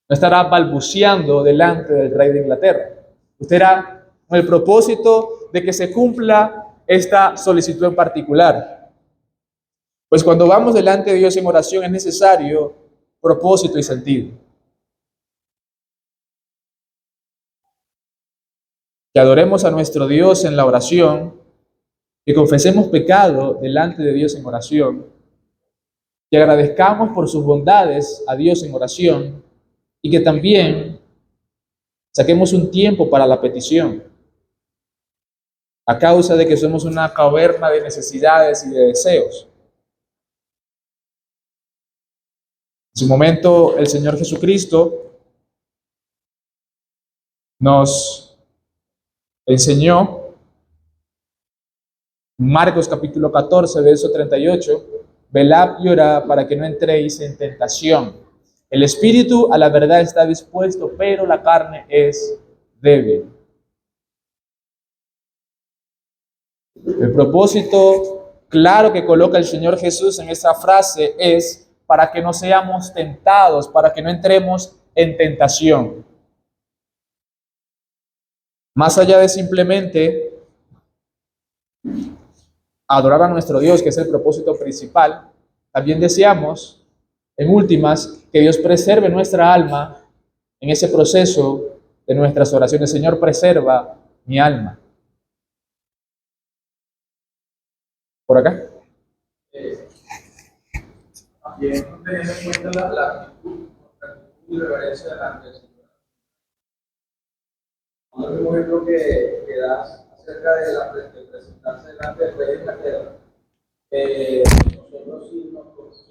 No estará balbuceando delante del rey de Inglaterra. Usted irá con el propósito de que se cumpla esta solicitud en particular. Pues cuando vamos delante de Dios en oración es necesario propósito y sentido. Que adoremos a nuestro Dios en la oración, que confesemos pecado delante de Dios en oración, que agradezcamos por sus bondades a Dios en oración y que también saquemos un tiempo para la petición, a causa de que somos una caverna de necesidades y de deseos. En su momento, el Señor Jesucristo nos enseñó, Marcos capítulo 14, verso 38, velad y orad para que no entréis en tentación. El espíritu a la verdad está dispuesto, pero la carne es débil. El propósito claro que coloca el Señor Jesús en esa frase es para que no seamos tentados, para que no entremos en tentación. Más allá de simplemente adorar a nuestro Dios, que es el propósito principal, también deseamos, en últimas, que Dios preserve nuestra alma en ese proceso de nuestras oraciones. Señor, preserva mi alma. ¿Por acá? También teniendo en cuenta la actitud y reverencia delante del Señor. Un último ejemplo que das acerca de presentarse delante del rey de Inglaterra. Nosotros si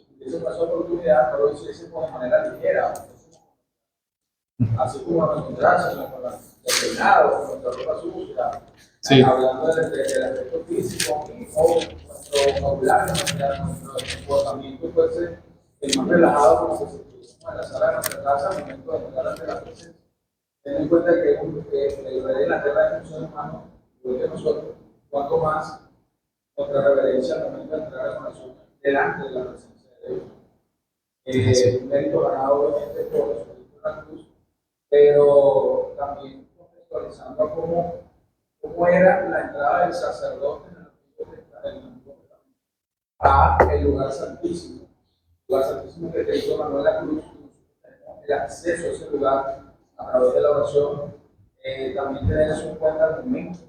tuviésemos esa oportunidad, no lo hiciésemos de manera ligera. Así como nos encontrásemos con la peinado, con nuestra ropa sucia, Sí. hablando del aspecto físico, o nuestro vocabulario, nuestro comportamiento fuese el más relajado, como si estuviésemos en la sala de nuestra casa al momento de entrar ante la presencia. Ten en cuenta que el rey de la tierra es un ser humano, igual que nosotros, cuanto más nuestra reverencia al momento de entrar a la oración delante de la presencia de Dios. Un mérito ganado obviamente por su Cristo en la cruz, pero también contextualizando cómo era la entrada del sacerdote en el Antiguo Testamento a el lugar santísimo que te hizo Manuel la cruz, el acceso a ese lugar a través de la oración. También tener eso en cuenta al momento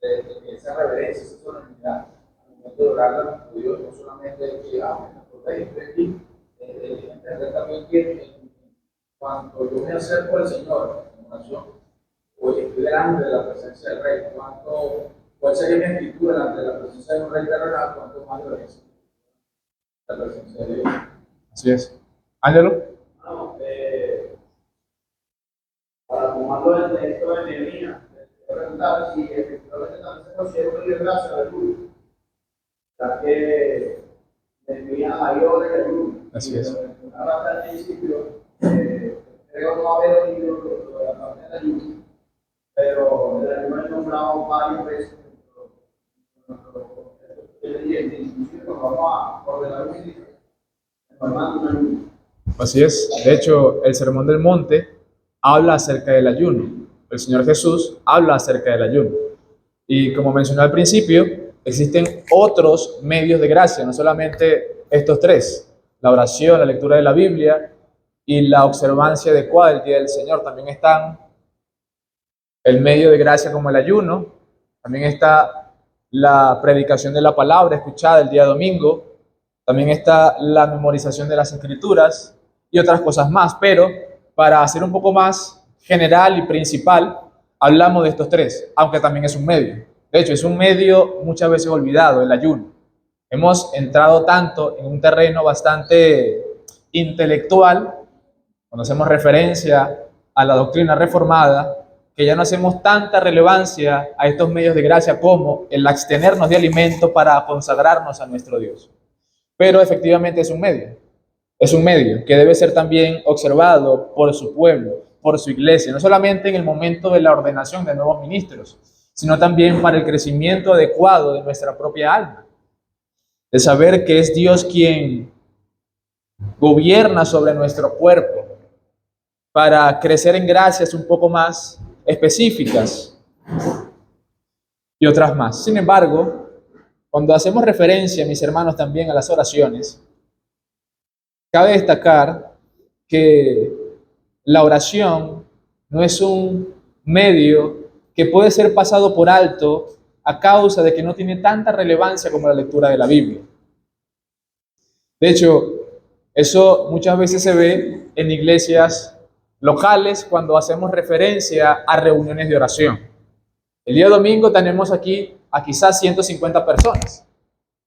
de esa reverencia, esa solemnidad, al momento de orar a nuestro Dios, no solamente que estoy aquí, entender también que cuando yo me acerco al Señor en oración, oye, estoy delante de la presencia del Rey, cuál sería mi actitud delante de la presencia de un Rey terrenal, cuánto más reverencia la presencia de Dios. Así es. Ángelo. No, para tomarlo del texto de Nehemías, te preguntaba si efectivamente también se considera un libro de gracia de ayuno, ya que Nehemías mayor de ayuno. Así es. Ahora al principio, creo no haber oído lo de la parte del ayuno, pero el ayuno es nombrado varias veces. Inclusive nos vamos a ordenar un sitio, formando un ayuno. Así es. De hecho, el Sermón del Monte habla acerca del ayuno. El Señor Jesús habla acerca del ayuno. Y como mencioné al principio, existen otros medios de gracia, no solamente estos tres: la oración, la lectura de la Biblia y la observancia adecuada del día del Señor. También están el medio de gracia como el ayuno, también está la predicación de la palabra escuchada el día domingo, también está la memorización de las escrituras y otras cosas más, pero para hacer un poco más general y principal, hablamos de estos tres, aunque también es un medio. De hecho, es un medio muchas veces olvidado, el ayuno. Hemos entrado tanto en un terreno bastante intelectual, cuando hacemos referencia a la doctrina reformada, que ya no hacemos tanta relevancia a estos medios de gracia como el abstenernos de alimento para consagrarnos a nuestro Dios. Pero efectivamente es un medio que debe ser también observado por su pueblo, por su iglesia, no solamente en el momento de la ordenación de nuevos ministros, sino también para el crecimiento adecuado de nuestra propia alma, de saber que es Dios quien gobierna sobre nuestro cuerpo, para crecer en gracias un poco más específicas y otras más. Sin embargo, cuando hacemos referencia, mis hermanos, también a las oraciones, cabe destacar que la oración no es un medio que puede ser pasado por alto a causa de que no tiene tanta relevancia como la lectura de la Biblia. De hecho, eso muchas veces se ve en iglesias locales cuando hacemos referencia a reuniones de oración. El día domingo tenemos aquí a quizás 150 personas,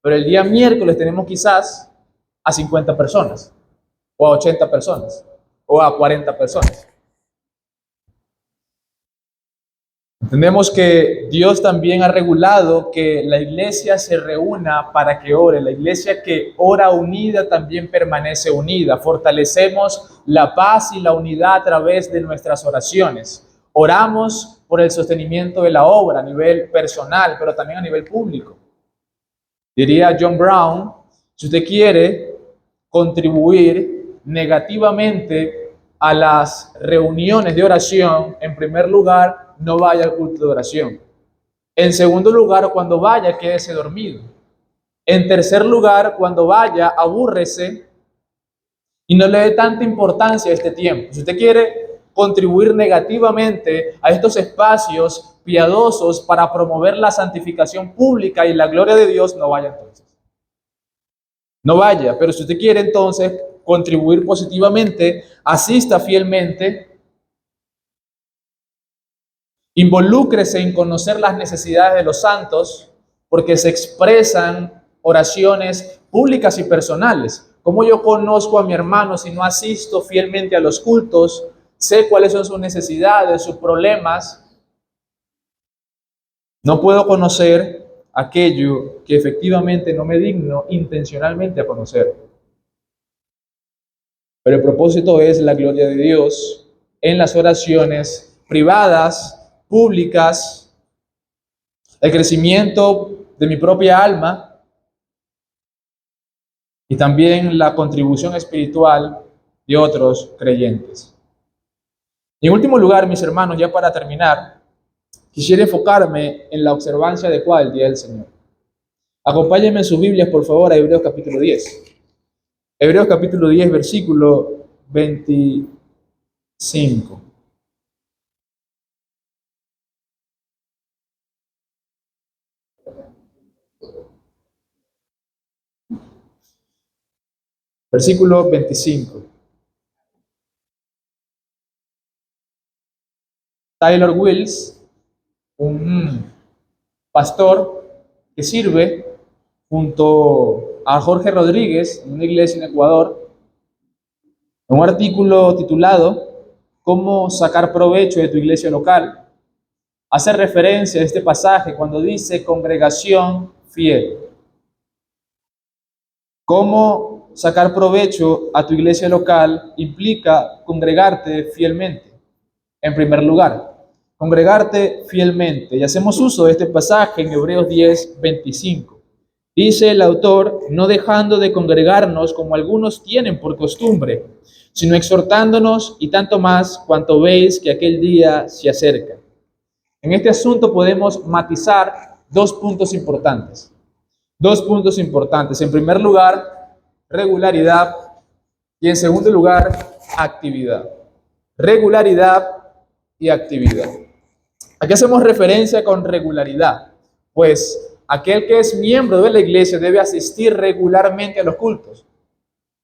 pero el día miércoles tenemos quizás a 50 personas, o a 80 personas, o a 40 personas. Entendemos que Dios también ha regulado que la iglesia se reúna para que ore. La iglesia que ora unida también permanece unida. Fortalecemos la paz y la unidad a través de nuestras oraciones. Oramos por el sostenimiento de la obra a nivel personal, pero también a nivel público. Diría John Brown, si usted quiere contribuir negativamente a las reuniones de oración, en primer lugar, no vaya al culto de oración. En segundo lugar, cuando vaya, quédese dormido. En tercer lugar, cuando vaya, abúrrese y no le dé tanta importancia a este tiempo. Si usted quiere contribuir negativamente a estos espacios piadosos para promover la santificación pública y la gloria de Dios, no vaya entonces. No vaya, pero si usted quiere entonces contribuir positivamente, asista fielmente. Involúcrese en conocer las necesidades de los santos, porque se expresan oraciones públicas y personales. ¿Cómo yo conozco a mi hermano si no asisto fielmente a los cultos? Sé cuáles son sus necesidades, sus problemas. No puedo conocer aquello que efectivamente no me digno intencionalmente a conocer. Pero el propósito es la gloria de Dios en las oraciones privadas, públicas, el crecimiento de mi propia alma y también la contribución espiritual de otros creyentes. Y en último lugar, mis hermanos, ya para terminar, quisiera enfocarme en la observancia adecuada del Día del Señor. Acompáñenme en sus Biblias, por favor, a Hebreos capítulo 10. Hebreos capítulo 10, versículo 25. Versículo 25. Tyler Wills, un pastor que sirve junto a Jorge Rodríguez en una iglesia en Ecuador, en un artículo titulado ¿Cómo sacar provecho de tu iglesia local? Hace referencia a este pasaje cuando dice congregación fiel. ¿Cómo sacar provecho a tu iglesia local? Implica congregarte fielmente, en primer lugar. Congregarte fielmente. Y hacemos uso de este pasaje en Hebreos 10, 25. Dice el autor, no dejando de congregarnos como algunos tienen por costumbre, sino exhortándonos y tanto más cuanto veis que aquel día se acerca. En este asunto podemos matizar dos puntos importantes. Dos puntos importantes. En primer lugar, regularidad y en segundo lugar, actividad. Regularidad y actividad. ¿A qué hacemos referencia con regularidad? Pues aquel que es miembro de la iglesia debe asistir regularmente a los cultos.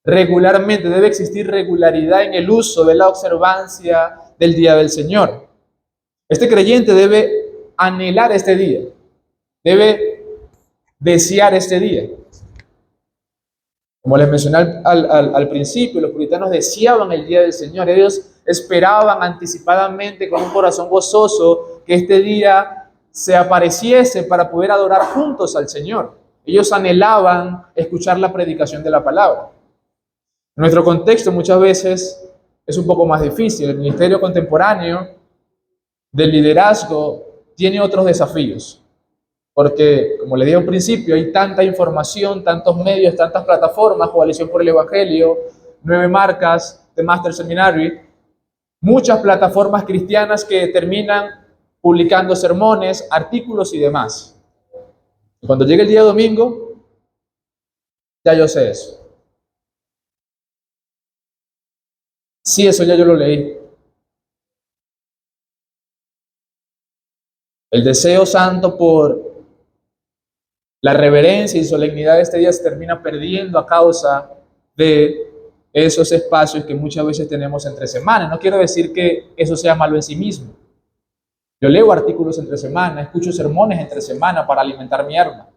Regularmente debe existir regularidad en el uso de la observancia del día del Señor. Este creyente debe anhelar este día, debe desear este día. Como les mencioné al principio, los puritanos deseaban el día del Señor. Ellos esperaban anticipadamente con un corazón gozoso que este día se apareciese para poder adorar juntos al Señor. Ellos anhelaban escuchar la predicación de la palabra. En nuestro contexto muchas veces es un poco más difícil. El ministerio contemporáneo del liderazgo tiene otros desafíos. Porque, como le dije al principio, hay tanta información, tantos medios, tantas plataformas, Coalición por el Evangelio, 9 marcas, The Master Seminary, muchas plataformas cristianas que terminan publicando sermones, artículos y demás. Y cuando llegue el día domingo, ya yo sé eso. Sí, eso ya yo lo leí. El deseo santo por la reverencia y solemnidad de este día se termina perdiendo a causa de esos espacios que muchas veces tenemos entre semanas. No quiero decir que eso sea malo en sí mismo. Yo leo artículos entre semana, escucho sermones entre semana para alimentar mi alma.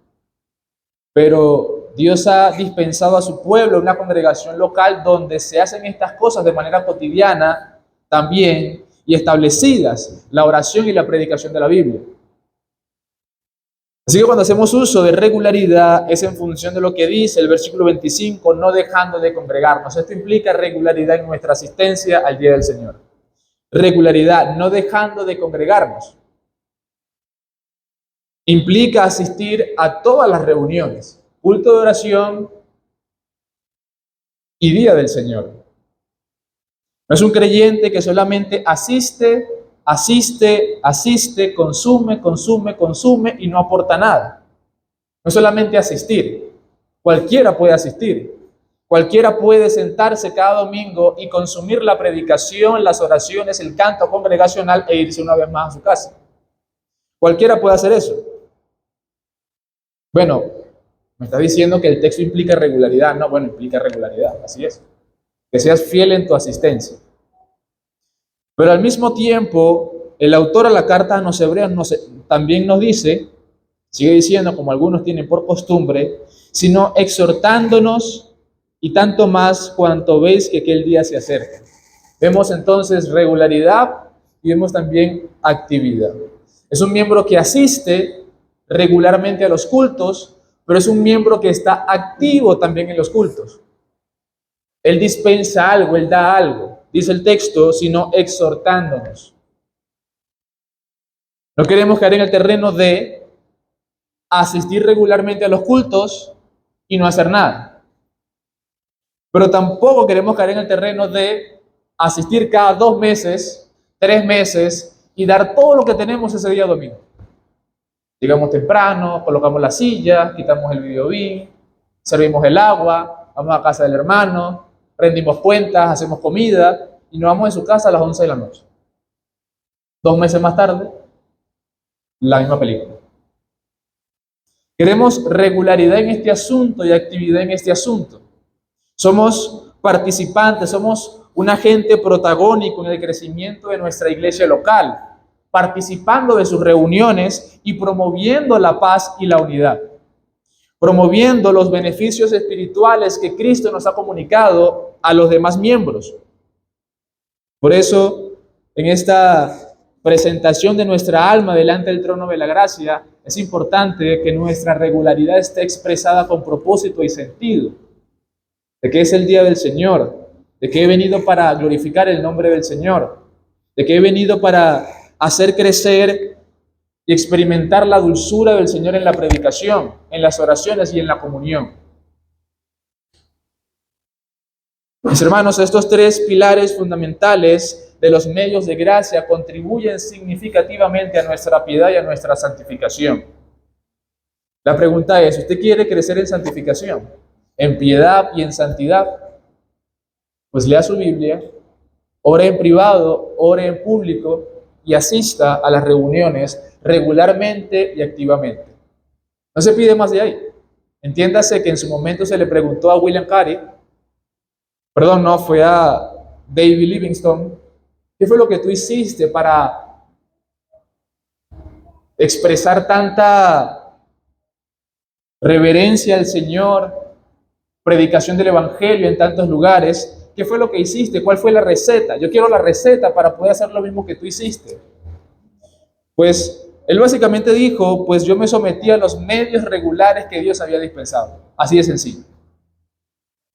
Pero Dios ha dispensado a su pueblo una congregación local donde se hacen estas cosas de manera cotidiana también y establecidas la oración y la predicación de la Biblia. Así que cuando hacemos uso de regularidad es en función de lo que dice el versículo 25, no dejando de congregarnos. Esto implica regularidad en nuestra asistencia al día del Señor. Regularidad, no dejando de congregarnos. Implica asistir a todas las reuniones, culto de oración y día del Señor. No es un creyente que solamente asiste, consume y no aporta nada. No solamente asistir, cualquiera puede asistir. Cualquiera puede sentarse cada domingo y consumir la predicación, las oraciones, el canto congregacional e irse una vez más a su casa. Cualquiera puede hacer eso. Bueno, me está diciendo que el texto implica regularidad. No, bueno, implica regularidad, así es. Que seas fiel en tu asistencia. Pero al mismo tiempo, el autor a la carta a los hebreos también nos dice, sigue diciendo, como algunos tienen por costumbre, sino exhortándonos y tanto más cuanto veis que aquel día se acerca. Vemos entonces regularidad y vemos también actividad. Es un miembro que asiste regularmente a los cultos, pero es un miembro que está activo también en los cultos. Él dispensa algo, él da algo, dice el texto, sino exhortándonos. No queremos caer en el terreno de asistir regularmente a los cultos y no hacer nada. Pero tampoco queremos caer en el terreno de asistir cada 2 meses, 3 meses y dar todo lo que tenemos ese día domingo. Llegamos temprano, colocamos la silla, quitamos el videobeam, servimos el agua, vamos a casa del hermano, rendimos cuentas, hacemos comida y nos vamos de su casa a las 11 de la noche. 2 meses más tarde, la misma película. Queremos regularidad en este asunto y actividad en este asunto. Somos participantes, somos un agente protagónico en el crecimiento de nuestra iglesia local, participando de sus reuniones y promoviendo la paz y la unidad, promoviendo los beneficios espirituales que Cristo nos ha comunicado a los demás miembros. Por eso, en esta presentación de nuestra alma delante del trono de la gracia, es importante que nuestra regularidad esté expresada con propósito y sentido, de que es el día del Señor, de que he venido para glorificar el nombre del Señor, de que he venido para hacer crecer y experimentar la dulzura del Señor en la predicación, en las oraciones y en la comunión. Mis hermanos, estos 3 pilares fundamentales de los medios de gracia contribuyen significativamente a nuestra piedad y a nuestra santificación. La pregunta es, ¿usted quiere crecer en santificación, en piedad y en santidad? Pues lea su Biblia, ore en privado, ore en público y asista a las reuniones regularmente y activamente. No se pide más de ahí. Entiéndase que en su momento se le preguntó a William Carey, fue a David Livingstone, ¿qué fue lo que tú hiciste para expresar tanta reverencia al Señor, predicación del Evangelio en tantos lugares? ¿Qué fue lo que hiciste? ¿Cuál fue la receta? Yo quiero la receta para poder hacer lo mismo que tú hiciste. Pues él básicamente dijo, pues yo me sometí a los medios regulares que Dios había dispensado. Así de sencillo.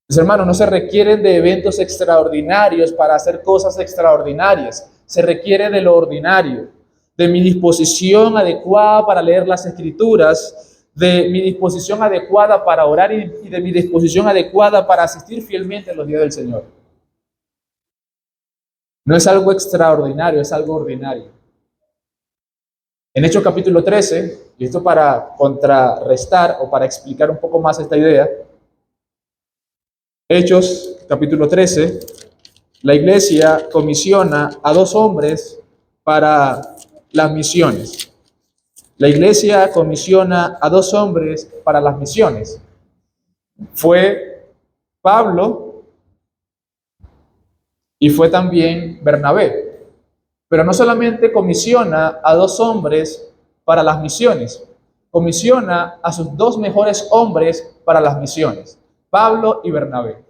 Mis hermanos, no se requieren de eventos extraordinarios para hacer cosas extraordinarias. Se requiere de lo ordinario, de mi disposición adecuada para leer las Escrituras, de mi disposición adecuada para orar y de mi disposición adecuada para asistir fielmente a los días del Señor. No es algo extraordinario, es algo ordinario. En Hechos capítulo 13, y esto para contrarrestar o para explicar un poco más esta idea, Hechos capítulo 13, la iglesia comisiona a 2 hombres para las misiones. La iglesia comisiona a 2 hombres para las misiones. Fue Pablo y fue también Bernabé. Pero no solamente comisiona a 2 hombres para las misiones, comisiona a sus 2 mejores hombres para las misiones, Pablo y Bernabé.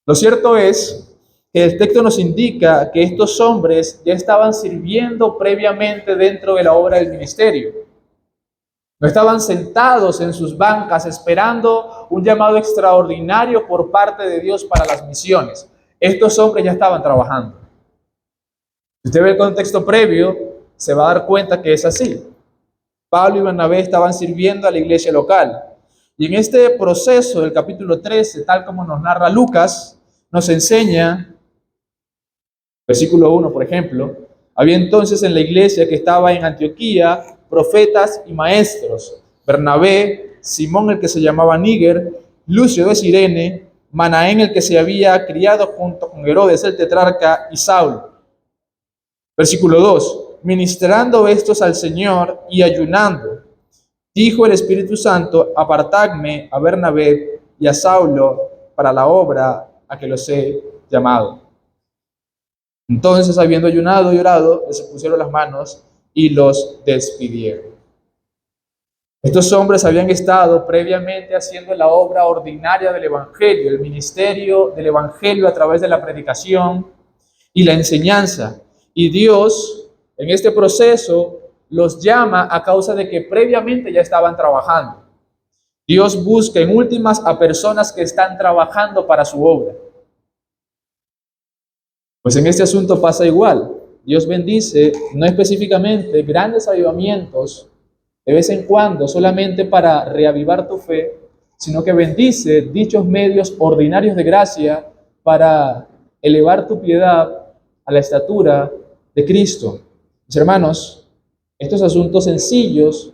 Lo cierto es que el texto nos indica que estos hombres ya estaban sirviendo previamente dentro de la obra del ministerio. No estaban sentados en sus bancas esperando un llamado extraordinario por parte de Dios para las misiones. Estos hombres ya estaban trabajando. Si usted ve el contexto previo, se va a dar cuenta que es así. Pablo y Bernabé estaban sirviendo a la iglesia local. Y en este proceso del capítulo 13, tal como nos narra Lucas, nos enseña, versículo 1, por ejemplo, había entonces en la iglesia que estaba en Antioquía profetas y maestros: Bernabé, Simón el que se llamaba Níger, Lucio de Cirene, Manaén el que se había criado junto con Herodes el tetrarca y Saulo. Versículo 2, ministrando estos al Señor y ayunando, dijo el Espíritu Santo: apartadme a Bernabé y a Saulo para la obra a que los he llamado. Entonces, habiendo ayunado y orado, les pusieron las manos y los despidieron. Estos hombres habían estado previamente haciendo la obra ordinaria del Evangelio, el ministerio del Evangelio a través de la predicación y la enseñanza. Y Dios, en este proceso, los llama a causa de que previamente ya estaban trabajando. Dios busca en últimas a personas que están trabajando para su obra. Pues en este asunto pasa igual. Dios bendice, no específicamente grandes avivamientos de vez en cuando solamente para reavivar tu fe, sino que bendice dichos medios ordinarios de gracia para elevar tu piedad a la estatura de Cristo. Mis hermanos, estos asuntos sencillos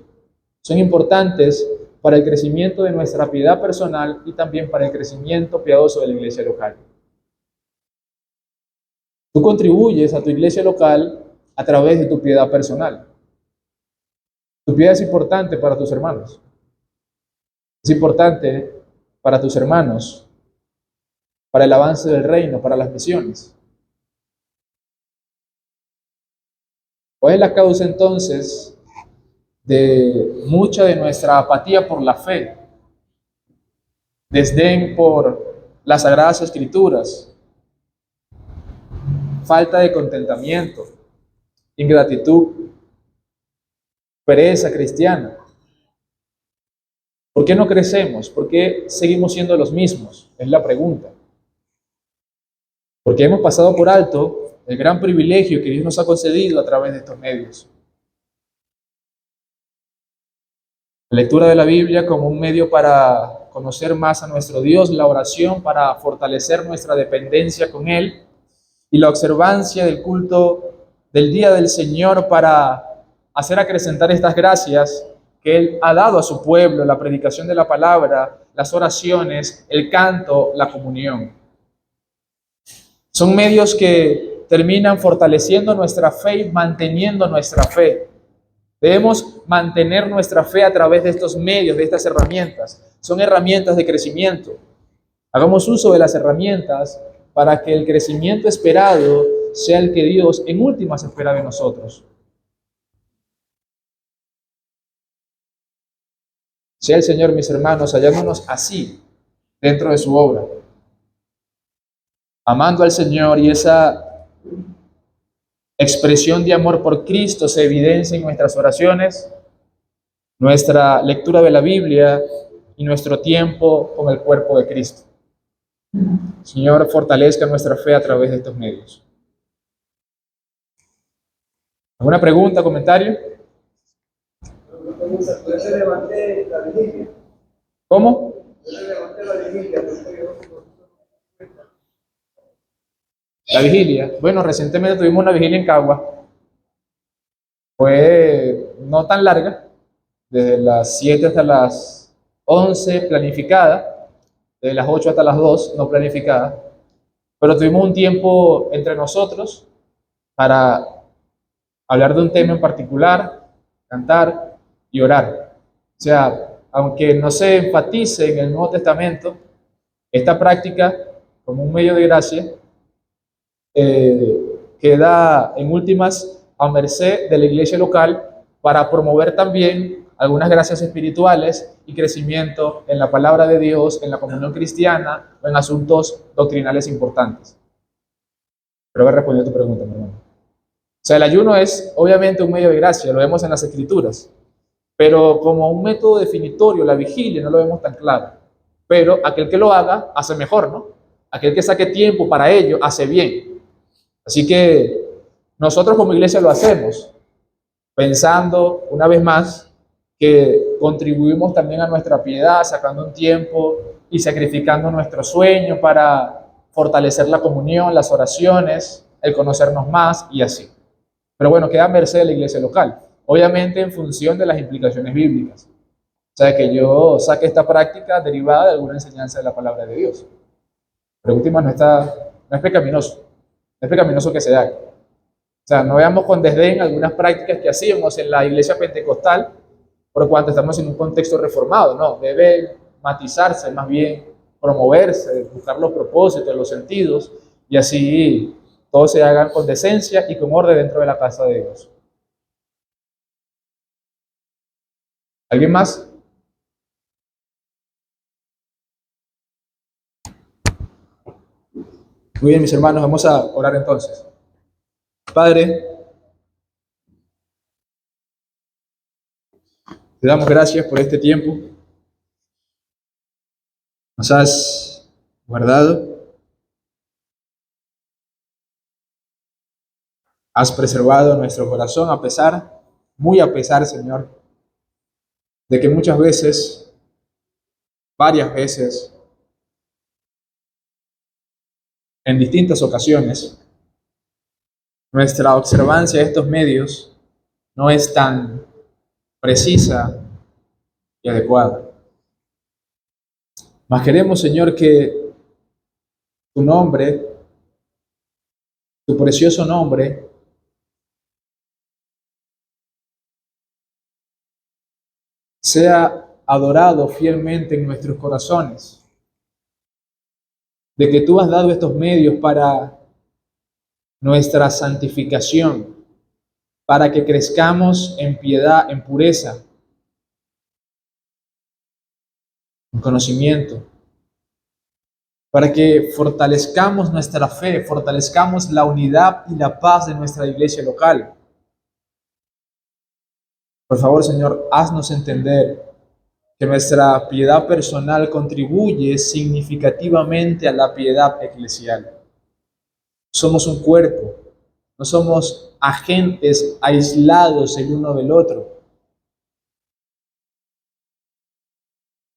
son importantes para el crecimiento de nuestra piedad personal y también para el crecimiento piadoso de la iglesia local. Tú contribuyes a tu iglesia local a través de tu piedad personal. Tu piedad es importante para tus hermanos. Es importante para tus hermanos, para el avance del reino, para las misiones. ¿Cuál es la causa entonces de mucha de nuestra apatía por la fe? Desdén por las Sagradas Escrituras, falta de contentamiento, ingratitud, pereza cristiana. ¿Por qué no crecemos? ¿Por qué seguimos siendo los mismos? Es la pregunta. Porque hemos pasado por alto el gran privilegio que Dios nos ha concedido a través de estos medios. La lectura de la Biblia como un medio para conocer más a nuestro Dios, la oración para fortalecer nuestra dependencia con Él, y la observancia del culto del Día del Señor para hacer acrecentar estas gracias que Él ha dado a su pueblo: la predicación de la palabra, las oraciones, el canto, la comunión. Son medios que terminan fortaleciendo nuestra fe y manteniendo nuestra fe. Debemos mantener nuestra fe a través de estos medios, de estas herramientas. Son herramientas de crecimiento. Hagamos uso de las herramientas para que el crecimiento esperado sea el que Dios en últimas espera de nosotros. Sea el Señor, mis hermanos, hallándonos así dentro de su obra, amando al Señor, y esa expresión de amor por Cristo se evidencia en nuestras oraciones, nuestra lectura de la Biblia y nuestro tiempo con el cuerpo de Cristo. Señor, fortalezca nuestra fe a través de estos medios. ¿Alguna pregunta, comentario? ¿Puede se levante la vigilia? ¿Cómo? ¿Puede se levante la vigilia? La vigilia. Bueno, recientemente tuvimos una vigilia en Cagua. Fue no tan larga, desde las 7 hasta las 11 planificada, de las 8 hasta las 2 no planificada, pero tuvimos un tiempo entre nosotros para hablar de un tema en particular, cantar y orar. O sea, aunque no se enfatice en el Nuevo Testamento, esta práctica como un medio de gracia queda en últimas a merced de la iglesia local para promover también algunas gracias espirituales y crecimiento en la palabra de Dios, en la comunión cristiana o en asuntos doctrinales importantes. Pero voy a responder tu pregunta, mi hermano. O sea, el ayuno es obviamente un medio de gracia, lo vemos en las Escrituras, pero como un método definitorio, la vigilia, no lo vemos tan claro. Pero aquel que lo haga, hace mejor, ¿no? Aquel que saque tiempo para ello, hace bien. Así que nosotros como iglesia lo hacemos, pensando una vez más que contribuimos también a nuestra piedad, sacando un tiempo y sacrificando nuestro sueño para fortalecer la comunión, las oraciones, el conocernos más y así. Pero bueno, queda a merced de la iglesia local, obviamente en función de las implicaciones bíblicas. O sea, que yo saque esta práctica derivada de alguna enseñanza de la palabra de Dios. Pero última no es pecaminoso, no es pecaminoso que se haga. O sea, no veamos con desdén algunas prácticas que hacíamos en la iglesia pentecostal, por cuanto estamos en un contexto reformado, no, debe matizarse, más bien promoverse, buscar los propósitos, los sentidos, y así todo se haga con decencia y con orden dentro de la casa de Dios. ¿Alguien más? Muy bien, mis hermanos, vamos a orar entonces. Padre, te damos gracias por este tiempo. Nos has guardado, has preservado nuestro corazón muy a pesar, Señor, de que muchas veces, varias veces, en distintas ocasiones, nuestra observancia de estos medios no es tan precisa y adecuada. Mas queremos, Señor, que tu nombre, tu precioso nombre, sea adorado fielmente en nuestros corazones, de que tú has dado estos medios para nuestra santificación, para que crezcamos en piedad, en pureza, en conocimiento, para que fortalezcamos nuestra fe, fortalezcamos la unidad y la paz de nuestra iglesia local. Por favor, Señor, haznos entender que nuestra piedad personal contribuye significativamente a la piedad eclesial. Somos un cuerpo, no somos agentes aislados el uno del otro.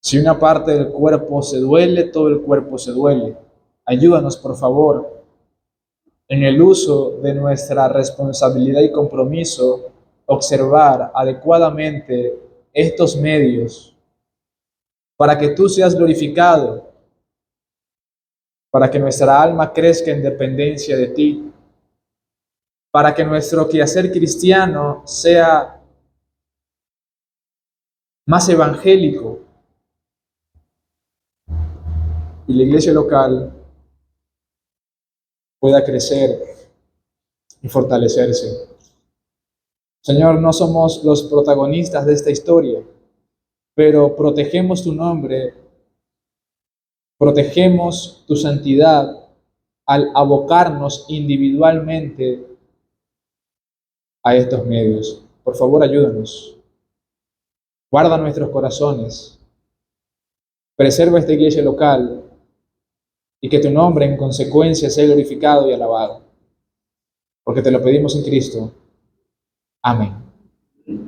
Si una parte del cuerpo se duele, todo el cuerpo se duele. Ayúdanos, por favor, en el uso de nuestra responsabilidad y compromiso, observar adecuadamente estos medios para que tú seas glorificado, para que nuestra alma crezca en dependencia de ti, para que nuestro quehacer cristiano sea más evangélico y la iglesia local pueda crecer y fortalecerse. Señor, no somos los protagonistas de esta historia, pero protegemos tu nombre, protegemos tu santidad al abocarnos individualmente a estos medios. Por favor, ayúdanos. Guarda nuestros corazones. Preserva esta iglesia local y que tu nombre en consecuencia sea glorificado y alabado. Porque te lo pedimos en Cristo. Amén.